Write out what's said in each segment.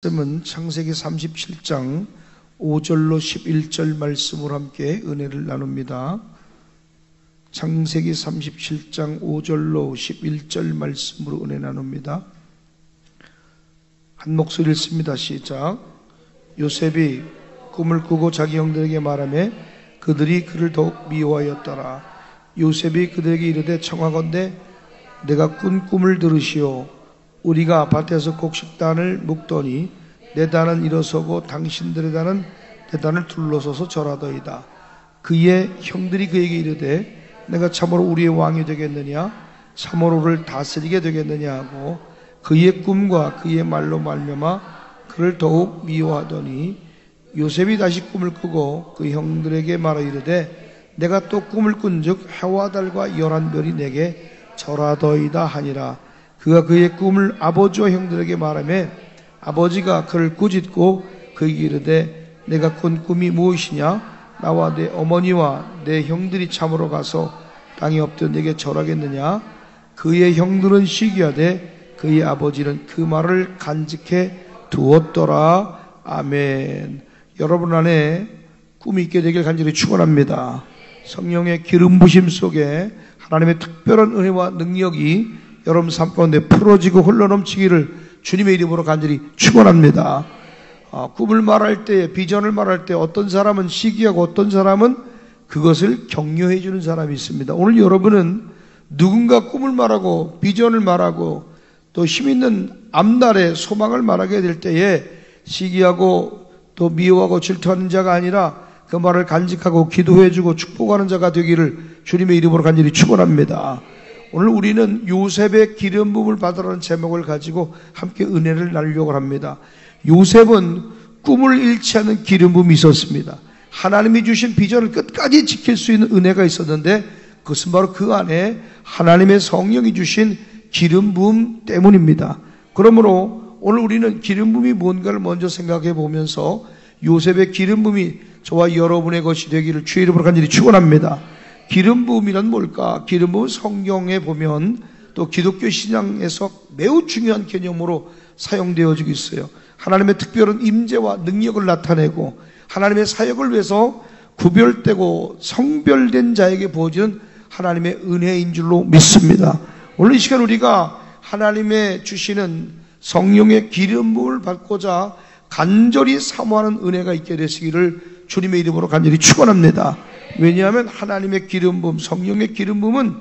말씀은 창세기 37장 5절로 11절 말씀으로 함께 은혜를 나눕니다. 창세기 37장 5절로 11절 말씀으로 은혜 나눕니다. 한 목소리 읽습니다. 시작. 요셉이 꿈을 꾸고 자기 형들에게 말하며 그들이 그를 더욱 미워하였더라. 요셉이 그들에게 이르되 청하건대 내가 꾼 꿈을 들으시오. 우리가 밭에서 곡식단을 묶더니 내 단은 일어서고 당신들의 단은 내 단을 둘러서서 절하더이다. 그의 형들이 그에게 이르되 내가 참으로 우리의 왕이 되겠느냐, 참으로를 다스리게 되겠느냐 하고 그의 꿈과 그의 말로 말미암아 그를 더욱 미워하더니 요셉이 다시 꿈을 꾸고 그 형들에게 말하 이르되 내가 또 꿈을 꾼즉 해와 달과 열한 별이 내게 절하더이다 하니라. 그가 그의 꿈을 아버지와 형들에게 말하며 아버지가 그를 꾸짖고 그에게 이르되 내가 꾼 꿈이 무엇이냐? 나와 내 어머니와 내 형들이 참으로 가서 땅에 엎드려 내게 절하겠느냐? 그의 형들은 시기하되 그의 아버지는 그 말을 간직해 두었더라. 아멘. 여러분 안에 꿈이 있게 되길 간절히 축원합니다. 성령의 기름 부심 속에 하나님의 특별한 은혜와 능력이 여러분 삶 가운데 풀어지고 흘러넘치기를 주님의 이름으로 간절히 축원합니다. 꿈을 말할 때, 비전을 말할 때 어떤 사람은 시기하고 어떤 사람은 그것을 격려해 주는 사람이 있습니다. 오늘 여러분은 누군가 꿈을 말하고 비전을 말하고 또 힘있는 앞날의 소망을 말하게 될 때에 시기하고 또 미워하고 질투하는 자가 아니라 그 말을 간직하고 기도해 주고 축복하는 자가 되기를 주님의 이름으로 간절히 축원합니다. 오늘 우리는 요셉의 기름 부음을 받으라는 제목을 가지고 함께 은혜를 나누려고 합니다. 요셉은 꿈을 잃지 않는 기름 부음이 있었습니다. 하나님이 주신 비전을 끝까지 지킬 수 있는 은혜가 있었는데 그것은 바로 그 안에 하나님의 성령이 주신 기름 부음 때문입니다. 그러므로 오늘 우리는 기름 부음이 뭔가를 먼저 생각해 보면서 요셉의 기름 부음이 저와 여러분의 것이 되기를 주의 이름으로 간절히 축원합니다. 기름 부음이란 뭘까? 기름 부음은 성경에 보면 또 기독교 신앙에서 매우 중요한 개념으로 사용되어지고 있어요. 하나님의 특별한 임재와 능력을 나타내고 하나님의 사역을 위해서 구별되고 성별된 자에게 부어지는 하나님의 은혜인 줄로 믿습니다. 오늘 이 시간 우리가 하나님의 주시는 성령의 기름 부음을 받고자 간절히 사모하는 은혜가 있게 되시기를 주님의 이름으로 간절히 축원합니다. 왜냐하면 하나님의 기름 부음, 성령의 기름 부음은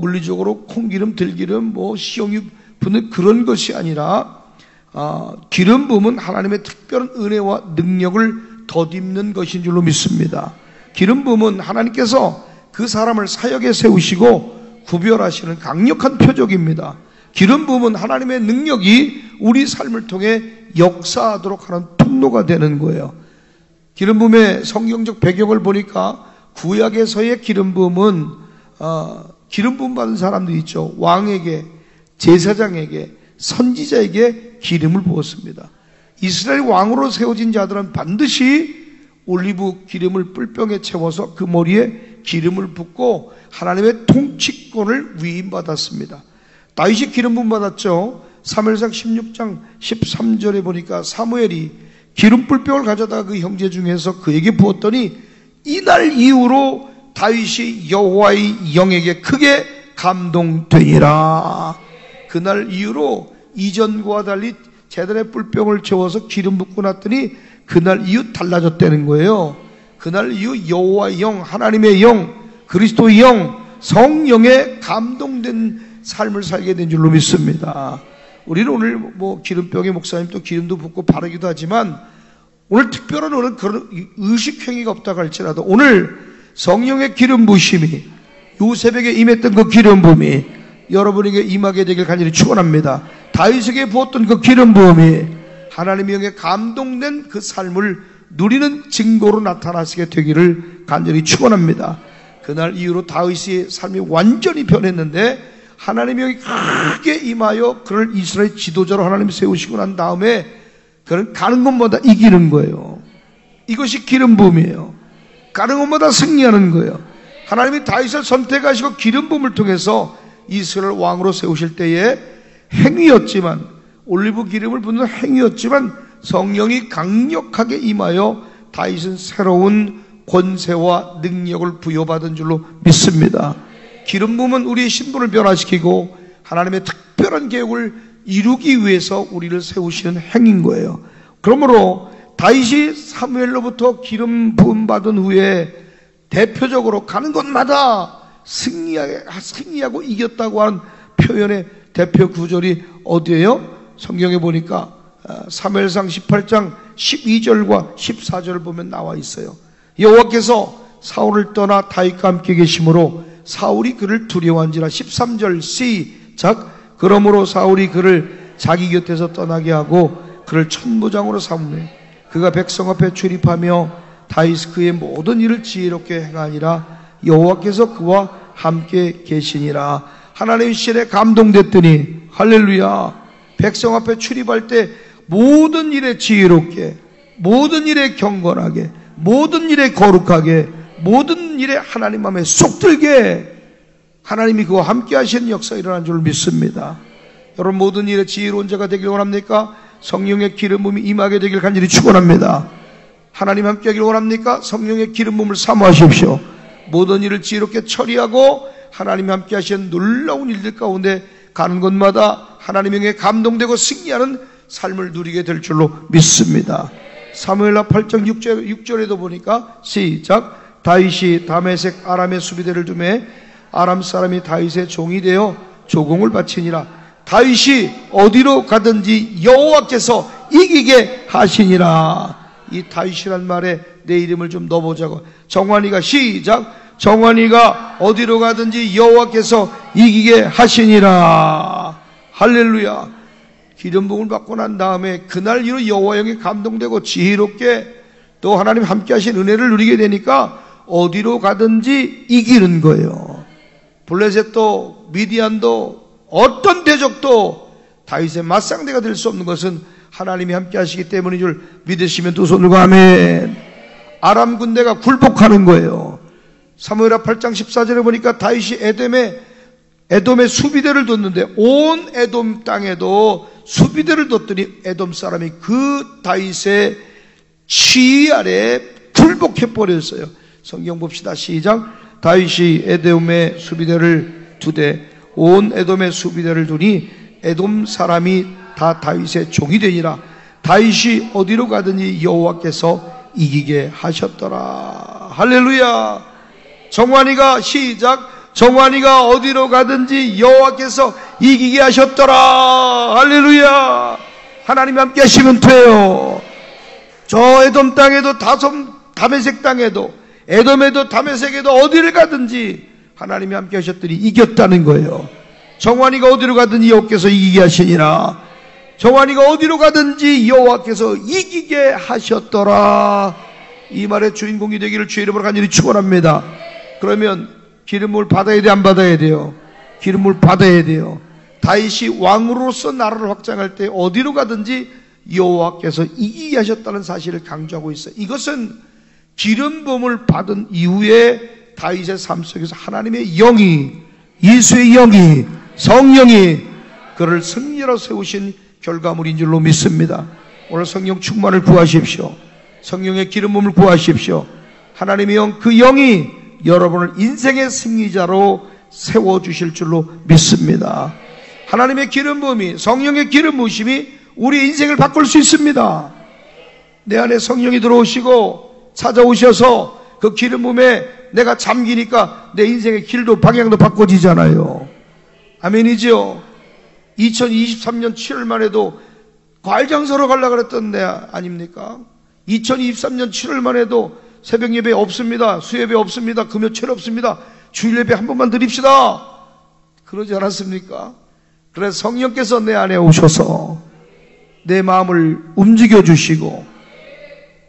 물리적으로 콩기름, 들기름, 시용유 붓는 그런 것이 아니라 기름 부음은 하나님의 특별한 은혜와 능력을 덧입는 것인 줄로 믿습니다. 기름 부음은 하나님께서 그 사람을 사역에 세우시고 구별하시는 강력한 표적입니다. 기름 부음은 하나님의 능력이 우리 삶을 통해 역사하도록 하는 통로가 되는 거예요. 기름 부음의 성경적 배경을 보니까 구약에서의 기름 부음은 기름 부음 받은 사람들이 있죠. 왕에게, 제사장에게, 선지자에게 기름을 부었습니다. 이스라엘 왕으로 세워진 자들은 반드시 올리브 기름을 뿔병에 채워서 그 머리에 기름을 붓고 하나님의 통치권을 위임받았습니다. 다윗이 기름 부음 받았죠. 사무엘상 16장 13절에 보니까 사무엘이 기름 뿔병을 가져다가 그 형제 중에서 그에게 부었더니 이날 이후로 다윗이 여호와의 영에게 크게 감동되니라. 그날 이후로 이전과 달리 제단에 뿔병을 채워서 기름 붓고 났더니 그날 이후 달라졌다는 거예요. 그날 이후 여호와의 영, 하나님의 영, 그리스도의 영, 성령에 감동된 삶을 살게 된 줄로 믿습니다. 우리는 오늘 기름병에 목사님 또 기름도 붓고 바르기도 하지만 오늘 특별한 오늘 그런 의식행위가 없다고 할지라도 오늘 성령의 기름 부심이 요셉에게 임했던 그 기름 부음이 여러분에게 임하게 되길 간절히 축원합니다. 다윗에게 부었던 그 기름 부음이 하나님의 영에 감동된 그 삶을 누리는 증거로 나타나시게 되기를 간절히 축원합니다. 그날 이후로 다윗의 삶이 완전히 변했는데 하나님의 영이 크게 임하여 그를 이스라엘 지도자로 하나님이 세우시고 난 다음에 그는 가는 곳마다 이기는 거예요. 이것이 기름 부음이에요. 가는 곳마다 승리하는 거예요. 하나님이 다윗을 선택하시고 기름 부음을 통해서 이스라엘 왕으로 세우실 때에 행위였지만 올리브 기름을 붓는 행위였지만 성령이 강력하게 임하여 다윗은 새로운 권세와 능력을 부여받은 줄로 믿습니다. 기름 부음은 우리의 신분을 변화시키고 하나님의 특별한 계획을 이루기 위해서 우리를 세우시는 행위인 거예요. 그러므로 다윗이 사무엘로부터 기름 부음 받은 후에 대표적으로 가는 곳마다 승리하고 이겼다고 하는 표현의 대표 구절이 어디예요? 성경에 보니까 사무엘상 18장 12절과 14절을 보면 나와 있어요. 여호와께서 사울을 떠나 다윗과 함께 계심으로 사울이 그를 두려워한지라. 13절 시작. 그러므로 사울이 그를 자기 곁에서 떠나게 하고 그를 천부장으로 삼으매 그가 백성 앞에 출입하며 다윗 그의 모든 일을 지혜롭게 행하니라. 여호와께서 그와 함께 계시니라. 하나님의 신에 감동됐더니 할렐루야. 백성 앞에 출입할 때 모든 일에 지혜롭게, 모든 일에 경건하게, 모든 일에 거룩하게, 모든 일에 하나님 마음에 쏙 들게 하나님이 그와 함께 하시는 역사가 일어난 줄 믿습니다. 여러분 모든 일에 지혜로운 자가 되길 원합니까? 성령의 기름 부음이 임하게 되길 간절히 축원합니다. 하나님 함께 하길 원합니까? 성령의 기름 부음을 사모하십시오. 모든 일을 지혜롭게 처리하고 하나님 함께 하시는 놀라운 일들 가운데 가는 곳마다 하나님에게 감동되고 승리하는 삶을 누리게 될 줄로 믿습니다. 사무엘하 8장 6절에도 보니까 시작. 다윗이 다메섹 아람의 수비대를 두매 아람 사람이 다윗의 종이 되어 조공을 바치니라. 다윗이 어디로 가든지 여호와께서 이기게 하시니라. 이 다윗이란 말에 내 이름을 좀 넣어보자고. 정환이가 시작. 정환이가 어디로 가든지 여호와께서 이기게 하시니라. 할렐루야. 기름 부음을 받고 난 다음에 그날 이후 여호와 영이 감동되고 지혜롭게 또 하나님 함께 하신 은혜를 누리게 되니까 어디로 가든지 이기는 거예요. 블레셋도 미디안도 어떤 대적도 다윗의 맞상대가 될 수 없는 것은 하나님이 함께 하시기 때문인 줄 믿으시면 두 손 들고 아멘. 아람 군대가 굴복하는 거예요. 사무엘하 8장 14절에 보니까 다윗이 에돔의 수비대를 뒀는데 온 에돔 땅에도 수비대를 뒀더니 에돔 사람이 그 다윗의 지휘 아래 굴복해 버렸어요. 성경 봅시다. 시작. 다윗이 에돔의 수비대를 두되 온 에돔의 수비대를 두니 에돔 사람이 다 다윗의 종이 되니라. 다윗이 어디로 가든지 여호와께서 이기게 하셨더라. 할렐루야. 정환이가 시작. 정환이가 어디로 가든지 여호와께서 이기게 하셨더라. 할렐루야. 하나님 함께 하시면 돼요. 저 에돔 땅에도 다메섹 땅에도 에돔에도 다메섹에도 어디를 가든지 하나님이 함께 하셨더니 이겼다는 거예요. 정환이가 어디로 가든지 여호와께서 이기게 하시니라. 정환이가 어디로 가든지 여호와께서 이기게 하셨더라. 이 말의 주인공이 되기를 주의 이름으로 간절히 축원합니다. 그러면 기름을 받아야 돼, 안 받아야 돼요? 기름을 받아야 돼요. 다윗이 왕으로서 나라를 확장할 때 어디로 가든지 여호와께서 이기게 하셨다는 사실을 강조하고 있어요. 이것은 기름 부음을 받은 이후에 다윗의 삶 속에서 하나님의 영이, 예수의 영이, 성령이 그를 승리로 세우신 결과물인 줄로 믿습니다. 오늘 성령 충만을 구하십시오. 성령의 기름 부음을 구하십시오. 하나님의 영, 그 영이 여러분을 인생의 승리자로 세워주실 줄로 믿습니다. 하나님의 기름 부음이, 성령의 기름 부으심이 우리 인생을 바꿀 수 있습니다. 내 안에 성령이 들어오시고 찾아오셔서 그 기름 부음에 내가 잠기니까 내 인생의 길도 방향도 바꿔지잖아요. 아멘이죠. 2023년 7월만 해도 과일장사로 가려고 그랬던 데 아닙니까? 2023년 7월만 해도 새벽 예배 없습니다. 수예배 없습니다. 금요철 없습니다. 주일 예배 한 번만 드립시다. 그러지 않았습니까? 그래서 성령께서 내 안에 오셔서 내 마음을 움직여 주시고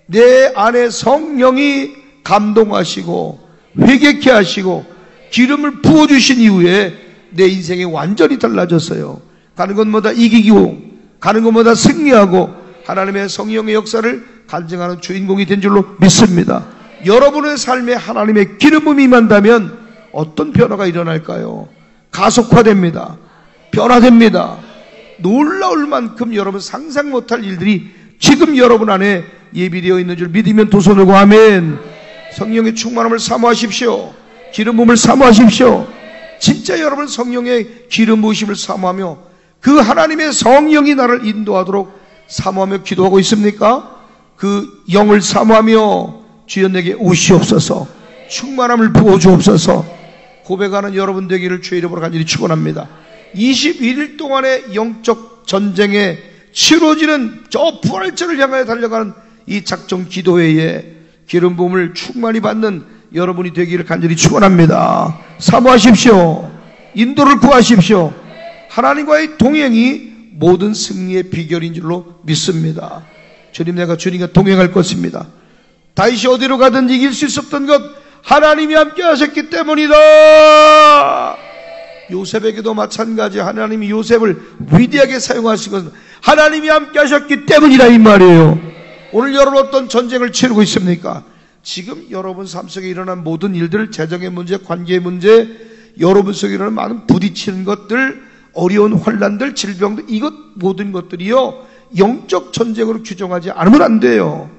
내 안에 성령이 감동하시고 회개케 하시고 기름을 부어주신 이후에 내 인생이 완전히 달라졌어요. 가는 곳마다 이기고 가는 곳마다 승리하고 하나님의 성령의 역사를 간증하는 주인공이 된 줄로 믿습니다. 여러분의 삶에 하나님의 기름 부음이 임한다면 어떤 변화가 일어날까요? 가속화됩니다. 변화됩니다. 놀라울 만큼 여러분 상상 못할 일들이 지금 여러분 안에 예비되어 있는 줄 믿으면 두 손 들고 아멘. 성령의 충만함을 사모하십시오. 기름 부음을 사모하십시오. 진짜 여러분 성령의 기름 부으심을 사모하며 그 하나님의 성령이 나를 인도하도록 사모하며 기도하고 있습니까? 그 영을 사모하며 주여 내게 오시옵소서, 충만함을 부어주옵소서 고백하는 여러분 되기를 주의 이름으로 간절히 축원합니다. 21일 동안의 영적 전쟁에 치러지는 저 부활절을 향하여 달려가는 이 작정 기도회에 기름 부음을 충만히 받는 여러분이 되기를 간절히 축원합니다. 사모하십시오. 인도를 구하십시오. 하나님과의 동행이 모든 승리의 비결인 줄로 믿습니다. 주님, 내가 주님과 동행할 것입니다. 다윗이 어디로 가든 이길 수 있었던 것 하나님이 함께 하셨기 때문이다. 요셉에게도 마찬가지. 하나님이 요셉을 위대하게 사용하신 것은 하나님이 함께 하셨기 때문이다 이 말이에요. 오늘 여러분 어떤 전쟁을 치르고 있습니까? 지금 여러분 삶 속에 일어난 모든 일들, 재정의 문제, 관계의 문제, 여러분 속에 일어나는 많은 부딪히는 것들, 어려운 환난들, 질병들, 이것 모든 것들이요 영적 전쟁으로 규정하지 않으면 안 돼요.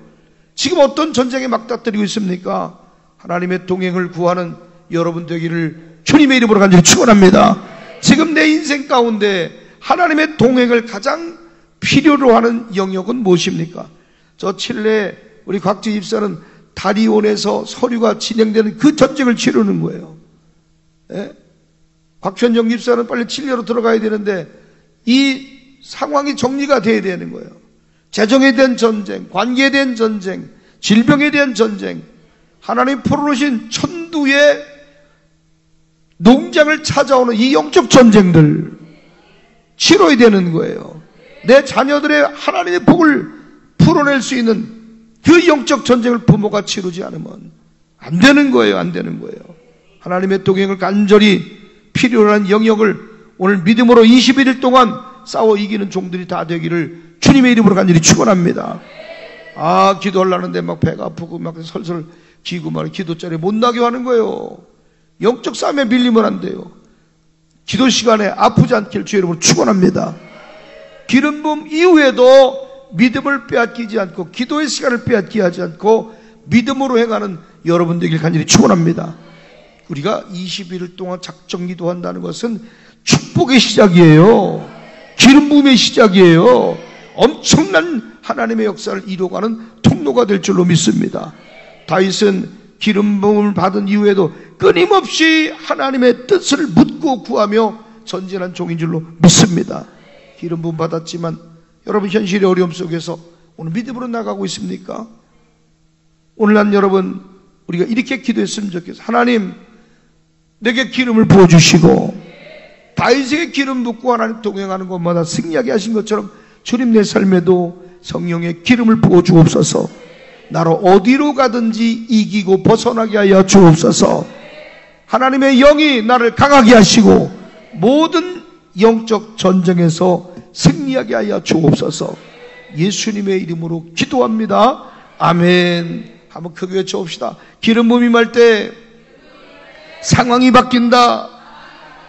지금 어떤 전쟁에 막다뜨리고 있습니까? 하나님의 동행을 구하는 여러분 되기를 주님의 이름으로 간절히 축원합니다. 지금 내 인생 가운데 하나님의 동행을 가장 필요로 하는 영역은 무엇입니까? 저 칠레 우리 곽지 집사는 다리온에서 서류가 진행되는 그 전쟁을 치르는 거예요. 예? 곽현정 집사는 빨리 칠레로 들어가야 되는데 이 상황이 정리가 돼야 되는 거예요. 재정에 대한 전쟁, 관계에 대한 전쟁, 질병에 대한 전쟁, 하나님 풀어놓으신 천두의 농장을 찾아오는 이 영적 전쟁들 치러야 되는 거예요. 내 자녀들의 하나님의 복을 풀어낼 수 있는 그 영적 전쟁을 부모가 치르지 않으면 안 되는 거예요. 안 되는 거예요. 하나님의 동행을 간절히 필요로 한 영역을 오늘 믿음으로 21일 동안 싸워 이기는 종들이 다 되기를 주님의 이름으로 간절히 축원합니다. 기도하려는데 막 배가 아프고 막 설설 기고 막 기도자리에 못 나게 하는 거예요. 영적 싸움에 밀리면 안 돼요. 기도 시간에 아프지 않길 주의 이름으로 축원합니다. 기름 부음 이후에도 믿음을 빼앗기지 않고 기도의 시간을 빼앗기 하지 않고 믿음으로 행하는 여러분 되길 간절히 축원합니다. 우리가 21일 동안 작정 기도한다는 것은 축복의 시작이에요. 기름 부음의 시작이에요. 엄청난 하나님의 역사를 이루어가는 통로가 될 줄로 믿습니다. 다윗은 기름 부음을 받은 이후에도 끊임없이 하나님의 뜻을 묻고 구하며 전진한 종인 줄로 믿습니다. 기름 부음 받았지만 여러분 현실의 어려움 속에서 오늘 믿음으로 나가고 있습니까? 오늘 난 여러분 우리가 이렇게 기도했으면 좋겠어요. 하나님 내게 기름을 부어주시고 다윗에게 기름 붓고 하나님 동행하는 것마다 승리하게 하신 것처럼 주님 내 삶에도 성령의 기름을 부어주옵소서. 나로 어디로 가든지 이기고 벗어나게 하여 주옵소서. 하나님의 영이 나를 강하게 하시고 모든 영적 전쟁에서 승리하게 하여 주옵소서. 예수님의 이름으로 기도합니다. 아멘. 한번 크게 외쳐봅시다. 기름 부음이 임할 때 상황이 바뀐다.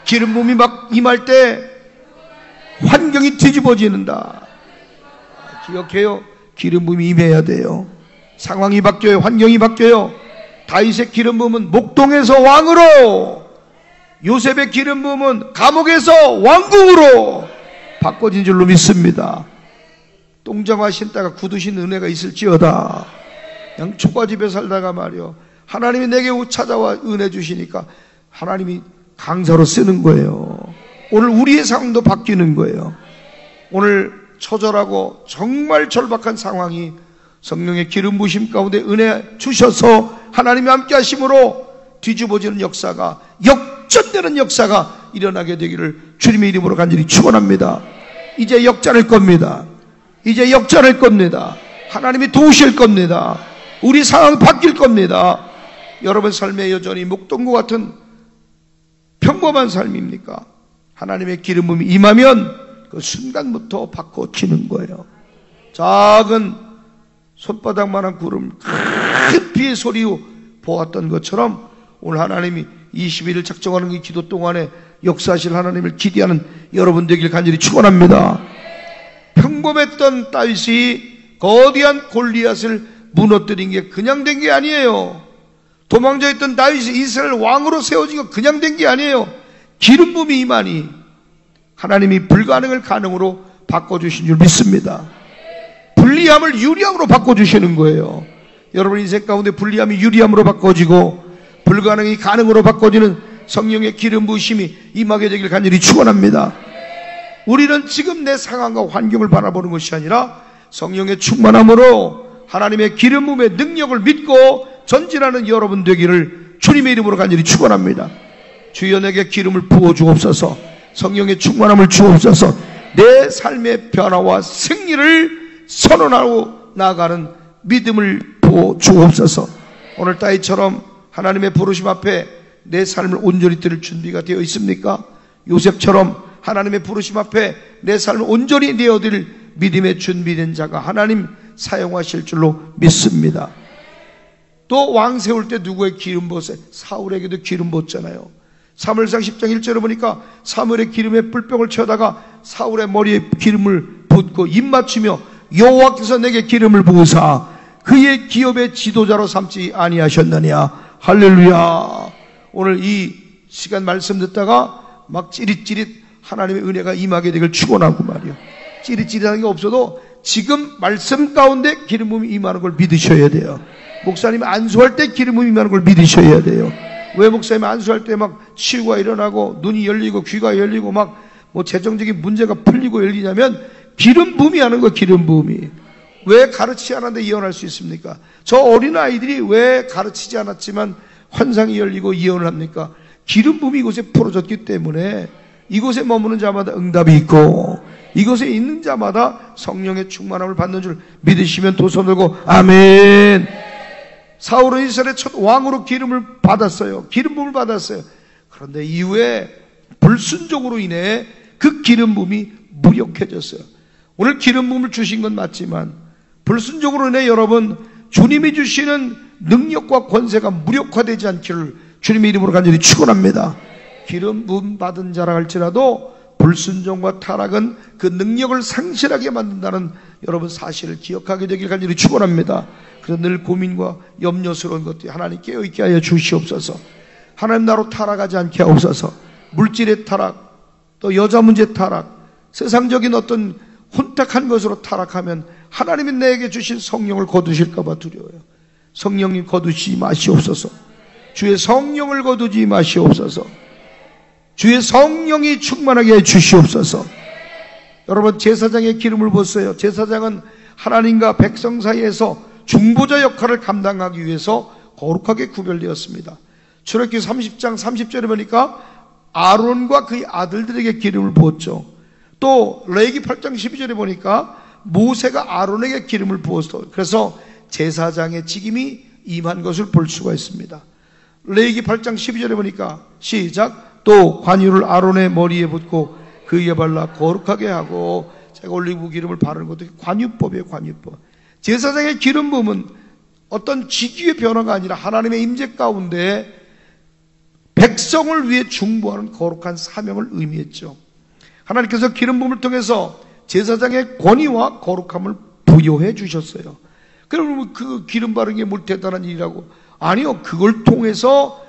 기름 부음이 임할 때 환경이 뒤집어지는다. 기억해요. 기름 부음이 임해야 돼요. 상황이 바뀌어요. 환경이 바뀌어요. 다윗의 기름 부음은 목동에서 왕으로, 요셉의 기름 부음은 감옥에서 왕궁으로 바꿔진 줄로 믿습니다. 똥장화 신다가 굳으신 은혜가 있을지어다. 그냥 초가집에 살다가 말이요, 하나님이 내게 찾아와 은혜 주시니까 하나님이 강사로 쓰는 거예요. 오늘 우리의 상황도 바뀌는 거예요. 오늘 처절하고 정말 절박한 상황이 성령의 기름 부으심 가운데 은혜 주셔서 하나님이 함께 하심으로 뒤집어지는 역사가, 역전되는 역사가 일어나게 되기를 주님의 이름으로 간절히 축원합니다. 이제 역전할 겁니다. 이제 역전할 겁니다. 하나님이 도우실 겁니다. 우리 상황이 바뀔 겁니다. 여러분 삶의 여전히 목동과 같은 평범한 삶입니까? 하나님의 기름 부음이 임하면 그 순간부터 바꿔지는 거예요. 작은 손바닥만한 구름 큰 비의 소리 보았던 것처럼 오늘 하나님이 21일 작정하는 이 기도 동안에 역사하실 하나님을 기대하는 여러분 되길 간절히 축원합니다. 평범했던 다윗이 거대한 골리앗을 무너뜨린 게 그냥 된 게 아니에요. 도망자 있던 다윗이 이스라엘 왕으로 세워진 거 그냥 된 게 아니에요. 기름 부음이 임하니 하나님이 불가능을 가능으로 바꿔주신 줄 믿습니다. 불리함을 유리함으로 바꿔주시는 거예요. 여러분 인생 가운데 불리함이 유리함으로 바꿔지고 불가능이 가능으로 바꿔지는 성령의 기름 부으심이 임하게 되길 간절히 축원합니다. 우리는 지금 내 상황과 환경을 바라보는 것이 아니라 성령의 충만함으로 하나님의 기름 부음의 능력을 믿고 전진하는 여러분 되기를 주님의 이름으로 간절히 축원합니다. 주여 내게 기름을 부어 주옵소서. 성령의 충만함을 주옵소서. 내 삶의 변화와 승리를 선언하고 나아가는 믿음을 부어 주옵소서. 오늘 다윗처럼 하나님의 부르심 앞에 내 삶을 온전히 드릴 준비가 되어 있습니까? 요셉처럼 하나님의 부르심 앞에 내 삶을 온전히 내어드릴 믿음의 준비된 자가 하나님 사용하실 줄로 믿습니다. 또 왕 세울 때 누구의 기름 부었어요? 사울에게도 기름 부었잖아요. 사무엘상 10장 1절에 보니까 사무엘의 기름에 뿔병을 채우다가 사울의 머리에 기름을 붓고 입 맞추며 여호와께서 내게 기름을 부으사 그의 기업의 지도자로 삼지 아니하셨느냐. 할렐루야. 오늘 이 시간 말씀 듣다가 막 찌릿찌릿 하나님의 은혜가 임하게 되길 축원하고 말이요. 찌릿찌릿한 게 없어도 지금 말씀 가운데 기름 부음이 임하는 걸 믿으셔야 돼요. 목사님 안수할 때 기름 부음이 임하는 걸 믿으셔야 돼요. 왜 목사님 안수할 때 막 치유가 일어나고 눈이 열리고 귀가 열리고 막 뭐 재정적인 문제가 풀리고 열리냐면 기름 부음이 하는 거. 기름 부음이. 왜 가르치지 않았는데 예언할 수 있습니까? 저 어린아이들이 왜 가르치지 않았지만 환상이 열리고 예언을 합니까? 기름 부음이 이곳에 풀어졌기 때문에 이곳에 머무는 자마다 응답이 있고 이곳에 있는 자마다 성령의 충만함을 받는 줄 믿으시면 두 손 들고 아멘. 사울은 이스라엘의 첫 왕으로 기름을 받았어요. 기름 부음을 받았어요. 그런데 이후에 불순종으로 인해 그 기름 부음이 무력해졌어요. 오늘 기름 부음을 주신 건 맞지만 불순종으로 인해 여러분 주님이 주시는 능력과 권세가 무력화되지 않기를 주님의 이름으로 간절히 축원합니다. 기름 부음 받은 자라 할지라도 불순종과 타락은 그 능력을 상실하게 만든다는 여러분 사실을 기억하게 되길 간절히 축원합니다. 그래서 늘 고민과 염려스러운 것들이 하나님 깨어있게 하여 주시옵소서. 하나님 나로 타락하지 않게 하옵소서. 물질의 타락, 또 여자 문제 타락, 세상적인 어떤 혼탁한 것으로 타락하면 하나님이 내게 주신 성령을 거두실까 봐 두려워요. 성령님 거두지 마시옵소서. 주의 성령을 거두지 마시옵소서. 주의 성령이 충만하게 해 주시옵소서. 여러분 제사장의 기름을 부었어요. 제사장은 하나님과 백성 사이에서 중보자 역할을 감당하기 위해서 거룩하게 구별되었습니다. 출애굽기 30장 30절에 보니까 아론과 그의 아들들에게 기름을 부었죠. 또 레위기 8장 12절에 보니까 모세가 아론에게 기름을 부었어요. 그래서 제사장의 직임이 임한 것을 볼 수가 있습니다. 레위기 8장 12절에 보니까 시작. 또 관유를 아론의 머리에 붓고 그에게 발라 거룩하게 하고 제가 올리브 기름을 바르는 것도 관유법이에요. 관유법. 제사장의 기름 부음은 어떤 직위의 변화가 아니라 하나님의 임재 가운데 백성을 위해 중보하는 거룩한 사명을 의미했죠. 하나님께서 기름 부음을 통해서 제사장의 권위와 거룩함을 부여해 주셨어요. 그러면 그 기름 바르는 게 뭘 대단한 일이라고? 아니요. 그걸 통해서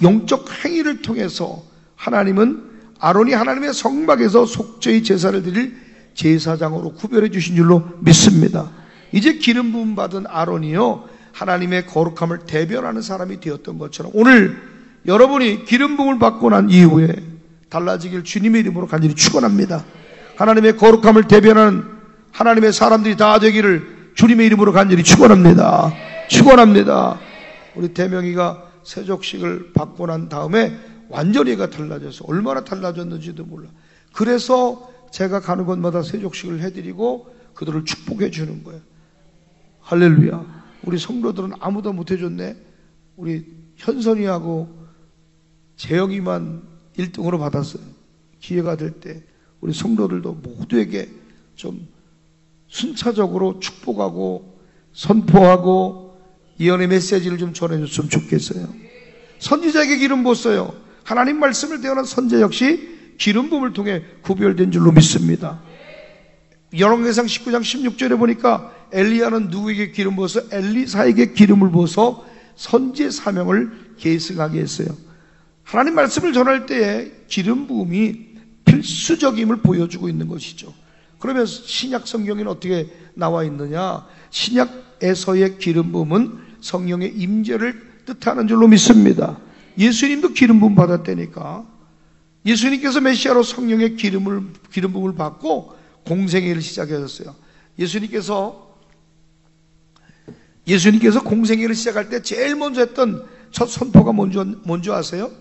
영적 행위를 통해서 하나님은 아론이 하나님의 성막에서 속죄의 제사를 드릴 제사장으로 구별해 주신 줄로 믿습니다. 이제 기름 부음 받은 아론이요 하나님의 거룩함을 대변하는 사람이 되었던 것처럼 오늘 여러분이 기름 부음을 받고 난 이후에 달라지길 주님의 이름으로 간절히 축원합니다. 하나님의 거룩함을 대변하는 하나님의 사람들이 다 되기를 주님의 이름으로 간절히 축원합니다. 축원합니다. 우리 대명이가 세족식을 받고 난 다음에 완전히 얘가 달라져서 얼마나 달라졌는지도 몰라. 그래서 제가 가는 곳마다 세족식을 해드리고 그들을 축복해 주는 거예요. 할렐루야. 우리 성도들은 아무도 못 해줬네. 우리 현선이하고 재영이만 1등으로 받았어요. 기회가 될 때 우리 성도들도 모두에게 좀 순차적으로 축복하고 선포하고 예언의 메시지를 좀 전해줬으면 좋겠어요. 선지자에게 기름 부었어요. 하나님 말씀을 대하는 선지 역시 기름 부음을 통해 구별된 줄로 믿습니다. 열왕기상 19장 16절에 보니까 엘리야는 누구에게 기름 부어서 엘리사에게 기름을 부어서 선지의 사명을 계승하게 했어요. 하나님 말씀을 전할 때에 기름 부음이 필수적임을 보여주고 있는 것이죠. 그러면 신약 성경에는 어떻게 나와 있느냐? 신약에서의 기름 부음은 성령의 임재를 뜻하는 줄로 믿습니다. 예수님도 기름 부음 받았다니까. 예수님께서 메시아로 성령의 기름 부음을 받고 공생애를 시작하셨어요. 예수님께서 공생애를 시작할 때 제일 먼저 했던 첫 선포가 뭔지 아세요?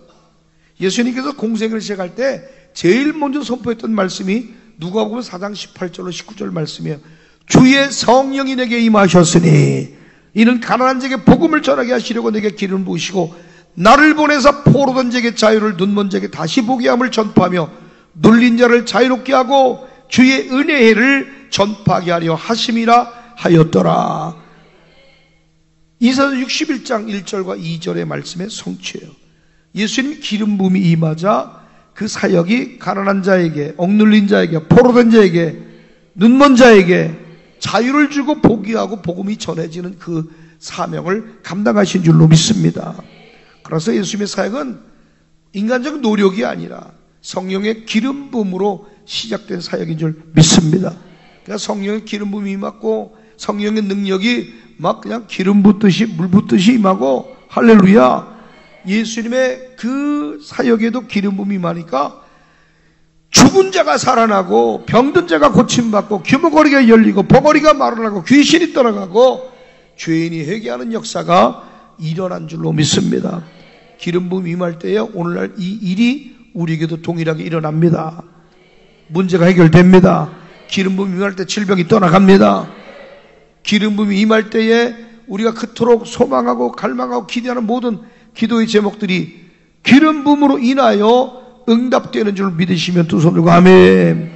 예수님께서 공생애를 시작할 때 제일 먼저 선포했던 말씀이 누가복음 4장 18절로 19절 말씀이에요. 주의 성령이 내게 임하셨으니 이는 가난한 자에게 복음을 전하게 하시려고 내게 기름을 부으시고 나를 보내서 포로된 자에게 자유를, 눈먼 자에게 다시 보게 함을 전파하며 눌린 자를 자유롭게 하고 주의 은혜의 해를 전파하게 하려 하심이라 하였더라. 이사야 61장 1절과 2절의 말씀의 성취예요. 예수님 기름 부음이 임하자 그 사역이 가난한 자에게, 억눌린 자에게, 포로된 자에게, 눈먼 자에게 자유를 주고 보게 하고 복음이 전해지는 그 사명을 감당하신 줄로 믿습니다. 그래서 예수님의 사역은 인간적 노력이 아니라 성령의 기름 부음으로 시작된 사역인 줄 믿습니다. 그러니까 성령의 기름 부음이 임하고 성령의 능력이 막 그냥 기름 붓듯이 물 붓듯이 임하고 할렐루야. 예수님의 그 사역에도 기름 부음이 임하니까 죽은 자가 살아나고 병든 자가 고침받고 규모거리가 열리고 버거리가 마르나고 귀신이 떠나가고 죄인이 회개하는 역사가 일어난 줄로 믿습니다. 기름 부음이 임할 때에 오늘날 이 일이 우리에게도 동일하게 일어납니다. 문제가 해결됩니다. 기름 부음이 임할 때 질병이 떠나갑니다. 기름 부음이 임할 때에 우리가 그토록 소망하고 갈망하고 기대하는 모든 기도의 제목들이 기름 부음으로 인하여 응답되는 줄 믿으시면 두 손 들고 아멘.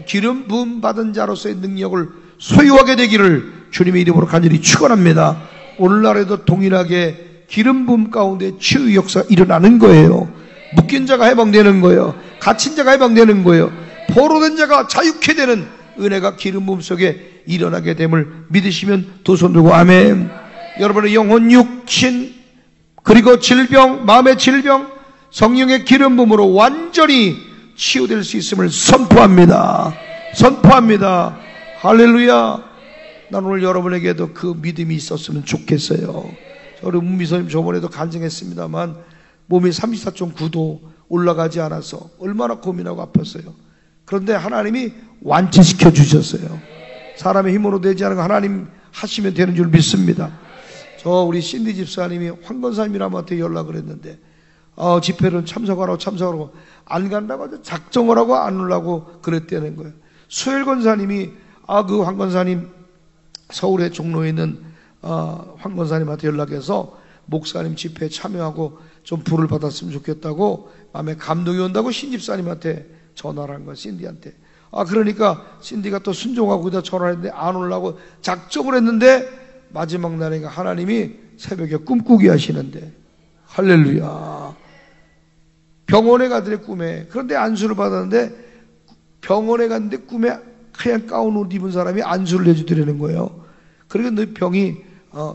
기름 부음 받은 자로서의 능력을 소유하게 되기를 주님의 이름으로 간절히 축원합니다. 오늘날에도 동일하게 기름 부음 가운데 치유 역사가 일어나는 거예요. 묶인 자가 해방되는 거예요. 갇힌 자가 해방되는 거예요. 포로된 자가 자유케 되는 은혜가 기름 부음 속에 일어나게 됨을 믿으시면 두 손 들고 아멘. 여러분의 영혼, 육신, 그리고 질병, 마음의 질병, 성령의 기름 부음으로 완전히 치유될 수 있음을 선포합니다. 선포합니다. 할렐루야. 난 오늘 여러분에게도 그 믿음이 있었으면 좋겠어요. 우리 문미선님 저번에도 간증했습니다만 몸이 34.9도 올라가지 않아서 얼마나 고민하고 아팠어요. 그런데 하나님이 완치시켜 주셨어요. 사람의 힘으로 되지 않은 거 하나님 하시면 되는 줄 믿습니다. 저 우리 신디 집사님이 황건사님이라는 분한테 연락을 했는데 집회는 참석하라고 안 간다고 하죠. 작정을 하고 안 오려고 그랬다는 거예요. 수엘 권사님이 그 황건사님 서울의 종로에 있는 황건사님한테 연락해서 목사님 집회에 참여하고 좀 불을 받았으면 좋겠다고 마음에 감동이 온다고 신집사님한테 전화를 한 거예요. 신디한테. 그러니까 신디가 또 순종하고 그다 전화를 했는데 안 오려고 작정을 했는데 마지막 날이니까 하나님이 새벽에 꿈꾸게 하시는데 할렐루야. 병원에 가더래 꿈에. 그런데 안수를 받았는데 병원에 갔는데 꿈에 하얀 가운 옷 입은 사람이 안수를 해주더라는 거예요. 그러니까 너 병이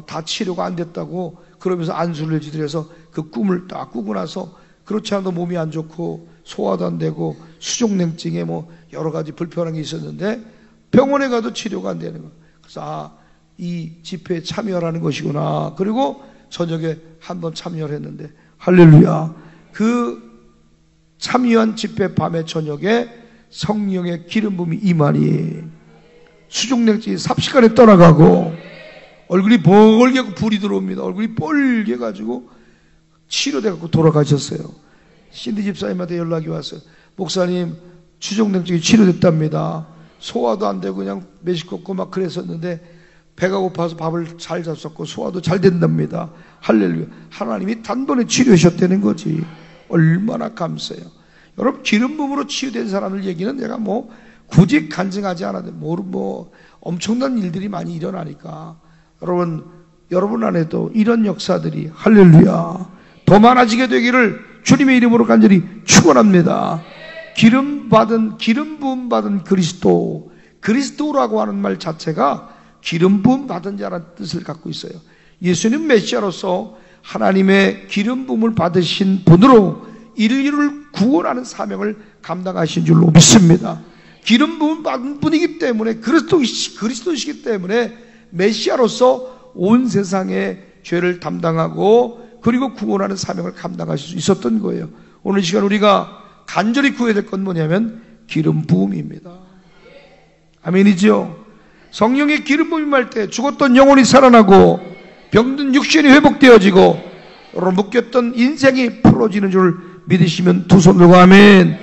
다 치료가 안 됐다고 그러면서 안수를 해주더래서 그 꿈을 딱 꾸고 나서 그렇지 않아도 몸이 안 좋고 소화도 안 되고 수족냉증에 뭐 여러 가지 불편한 게 있었는데 병원에 가도 치료가 안 되는 거예요. 그래서 이 집회에 참여하라는 것이구나. 그리고 저녁에 한번 참여를 했는데 할렐루야. 그 참여한 집회 밤에 저녁에 성령의 기름 부음이 임하니 수족냉증이 삽시간에 떠나가고 얼굴이 벌게 불이 들어옵니다. 얼굴이 뻘게 가지고 치료돼갖고 돌아가셨어요. 신디 집사님한테 연락이 왔어요. 목사님 수족냉증이 치료됐답니다. 소화도 안 되고 그냥 메시껍고 막 그랬었는데 배가 고파서 밥을 잘 잡섰고 소화도 잘 된답니다. 할렐루야. 하나님이 단번에 치료하셨다는 거지. 얼마나 감사해요. 여러분 기름 부음으로 치유된 사람들 얘기는 내가 뭐 굳이 간증하지 않아도 뭐 엄청난 일들이 많이 일어나니까 여러분 안에도 이런 역사들이 할렐루야 더 많아지게 되기를 주님의 이름으로 간절히 축원합니다. 기름 부음 받은 그리스도라고 하는 말 자체가 기름 부음 받은 자라는 뜻을 갖고 있어요. 예수님 메시아로서 하나님의 기름 부음을 받으신 분으로 인류를 구원하는 사명을 감당하신 줄로 믿습니다. 기름 부음 받은 분이기 때문에 그리스도이시기 때문에 메시아로서 온 세상의 죄를 담당하고 그리고 구원하는 사명을 감당하실 수 있었던 거예요. 오늘 이 시간 우리가 간절히 구해야 될 건 뭐냐면 기름 부음입니다. 아멘이죠. 성령의 기름 부음이 말 때 죽었던 영혼이 살아나고 병든 육신이 회복되어지고 묶였던 인생이 풀어지는 줄 믿으시면 두 손 들고 아멘.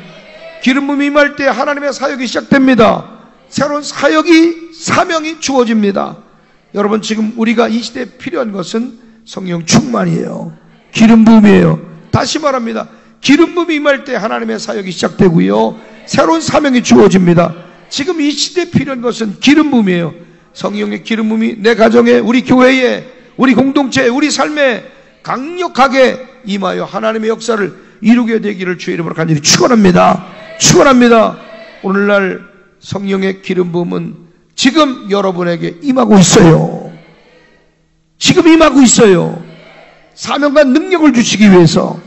기름 부음이 임할 때 하나님의 사역이 시작됩니다. 새로운 사명이 주어집니다. 여러분, 지금 우리가 이 시대에 필요한 것은 성령 충만이에요. 기름 부음이에요. 다시 말합니다. 기름 부음이 임할 때 하나님의 사역이 시작되고요, 새로운 사명이 주어집니다. 지금 이 시대에 필요한 것은 기름 부음이에요. 성령의 기름 부음이 내 가정에, 우리 교회에, 우리 공동체에, 우리 삶에 강력하게 임하여 하나님의 역사를 이루게 되기를 주의 이름으로 간절히 축원합니다. 축원합니다. 오늘날 성령의 기름 부음은 지금 여러분에게 임하고 있어요. 지금 임하고 있어요. 사명과 능력을 주시기 위해서.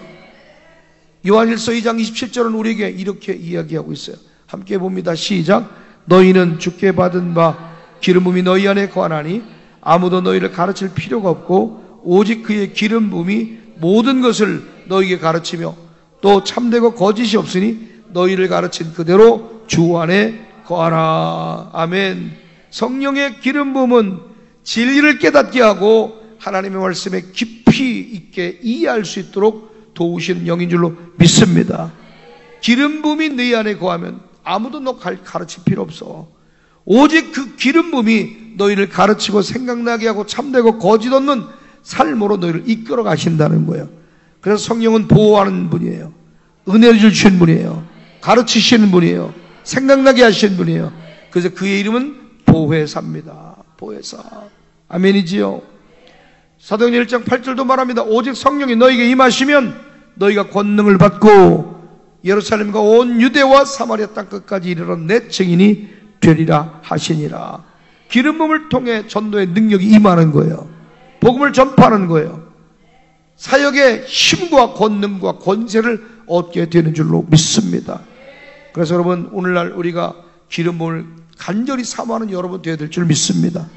요한일서 2장 27절은 우리에게 이렇게 이야기하고 있어요. 함께 봅니다. 시작. 너희는 주께 받은 바 기름 부음이 너희 안에 거하나니 아무도 너희를 가르칠 필요가 없고 오직 그의 기름 부음이 모든 것을 너희에게 가르치며 또 참되고 거짓이 없으니 너희를 가르친 그대로 주 안에 거하라. 아멘. 성령의 기름 부음은 진리를 깨닫게 하고 하나님의 말씀에 깊이 있게 이해할 수 있도록 도우시는 영인 줄로 믿습니다. 기름 부음이 네 안에 거하면 아무도 너 가르칠 필요 없어. 오직 그 기름 부음이 너희를 가르치고 생각나게 하고 참되고 거짓 없는 삶으로 너희를 이끌어 가신다는 거예요. 그래서 성령은 보호하는 분이에요. 은혜를 주시는 분이에요. 가르치시는 분이에요. 생각나게 하시는 분이에요. 그래서 그의 이름은 보혜사입니다. 보혜사. 아멘이지요. 사도행전 1장 8절도 말합니다. 오직 성령이 너희에게 임하시면 너희가 권능을 받고 예루살렘과 온 유대와 사마리아 땅 끝까지 이르러 내 증인이 되리라 하시니라. 기름 부음을 통해 전도의 능력이 임하는 거예요. 복음을 전파하는 거예요. 사역의 힘과 권능과 권세를 얻게 되는 줄로 믿습니다. 그래서 여러분, 오늘날 우리가 기름 부음을 간절히 사모하는 여러분 되어야 될 줄 믿습니다.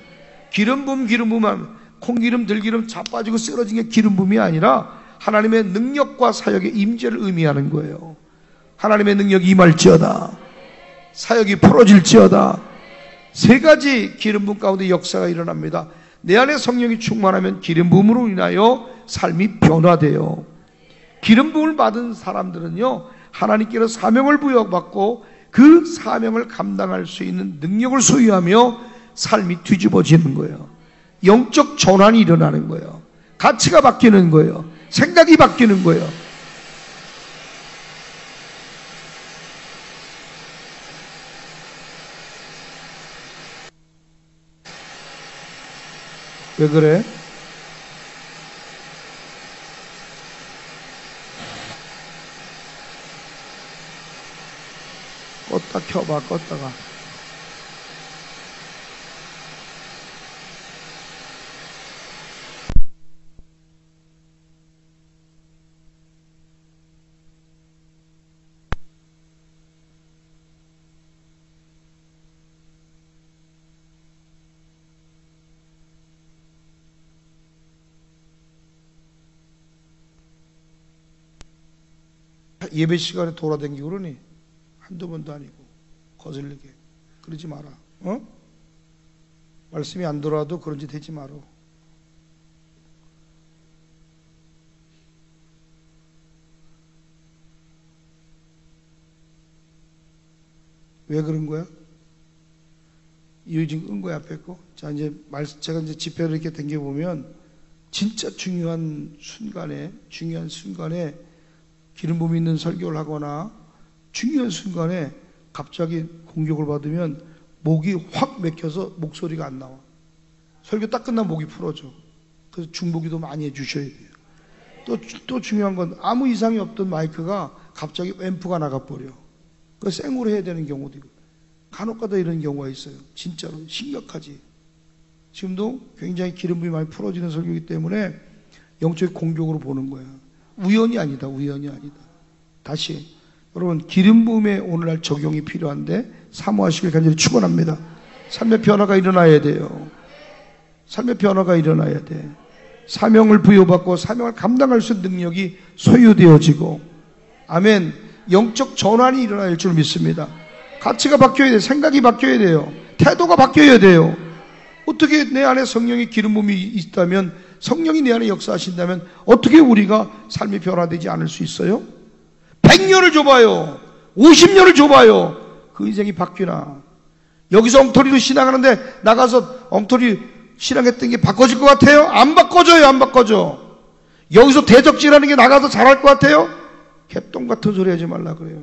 기름 부음 하면 콩기름, 들기름 자빠지고 쓰러진 게 기름 부음이 아니라 하나님의 능력과 사역의 임재를 의미하는 거예요. 하나님의 능력이 임할지어다. 사역이 풀어질지어다. 세 가지 기름 부음 가운데 역사가 일어납니다. 내 안에 성령이 충만하면 기름 부음으로 인하여 삶이 변화돼요. 기름 부음을 받은 사람들은요, 하나님께로 사명을 부여받고 그 사명을 감당할 수 있는 능력을 소유하며 삶이 뒤집어지는 거예요. 영적 전환이 일어나는 거예요. 가치가 바뀌는 거예요. 생각이 바뀌는 거예요. 왜 그래? 껐다 켜봐, 껐다가. 예배 시간에 돌아다니고 그러니 한두 번도 아니고 거슬리게 그러지 마라. 말씀이 안 들어와도 그런 짓 하지 마라. 왜 그런 거야? 이유 지금 은 거야, 앞에 거? 자, 이제 제가 이제 집회를 이렇게 댕겨보면 진짜 중요한 순간에 기름 부음이 있는 설교를 하거나 중요한 순간에 갑자기 공격을 받으면 목이 확 맥혀서 목소리가 안 나와. 설교 딱 끝나면 목이 풀어져. 그래서 중보기도 많이 해주셔야 돼요. 또 중요한 건 아무 이상이 없던 마이크가 갑자기 앰프가 나가버려. 그 생으로 해야 되는 경우도 있고. 간혹가다 이런 경우가 있어요. 진짜로 심각하지. 지금도 굉장히 기름 부음이 많이 풀어지는 설교이기 때문에 영적 공격으로 보는 거야. 우연이 아니다. 우연이 아니다. 다시 여러분, 기름 부음에 오늘날 적용이 필요한데 사모하시길 간절히 축원합니다. 삶의 변화가 일어나야 돼요. 삶의 변화가 일어나야 돼. 사명을 부여받고 사명을 감당할 수 있는 능력이 소유되어지고, 아멘. 영적 전환이 일어날 줄 믿습니다. 가치가 바뀌어야 돼요. 생각이 바뀌어야 돼요. 태도가 바뀌어야 돼요. 어떻게 내 안에 성령의 기름 부음이 있다면, 성령이 내 안에 역사하신다면 어떻게 우리가 삶이 변화되지 않을 수 있어요? 100년을 줘봐요. 50년을 줘봐요. 그 인생이 바뀌나? 여기서 엉터리로 신앙하는데 나가서 엉터리 신앙했던 게 바꿔질 것 같아요? 안 바꿔져요. 안 바꿔져. 여기서 대적질하는 게 나가서 잘할 것 같아요? 개똥 같은 소리 하지 말라 그래요.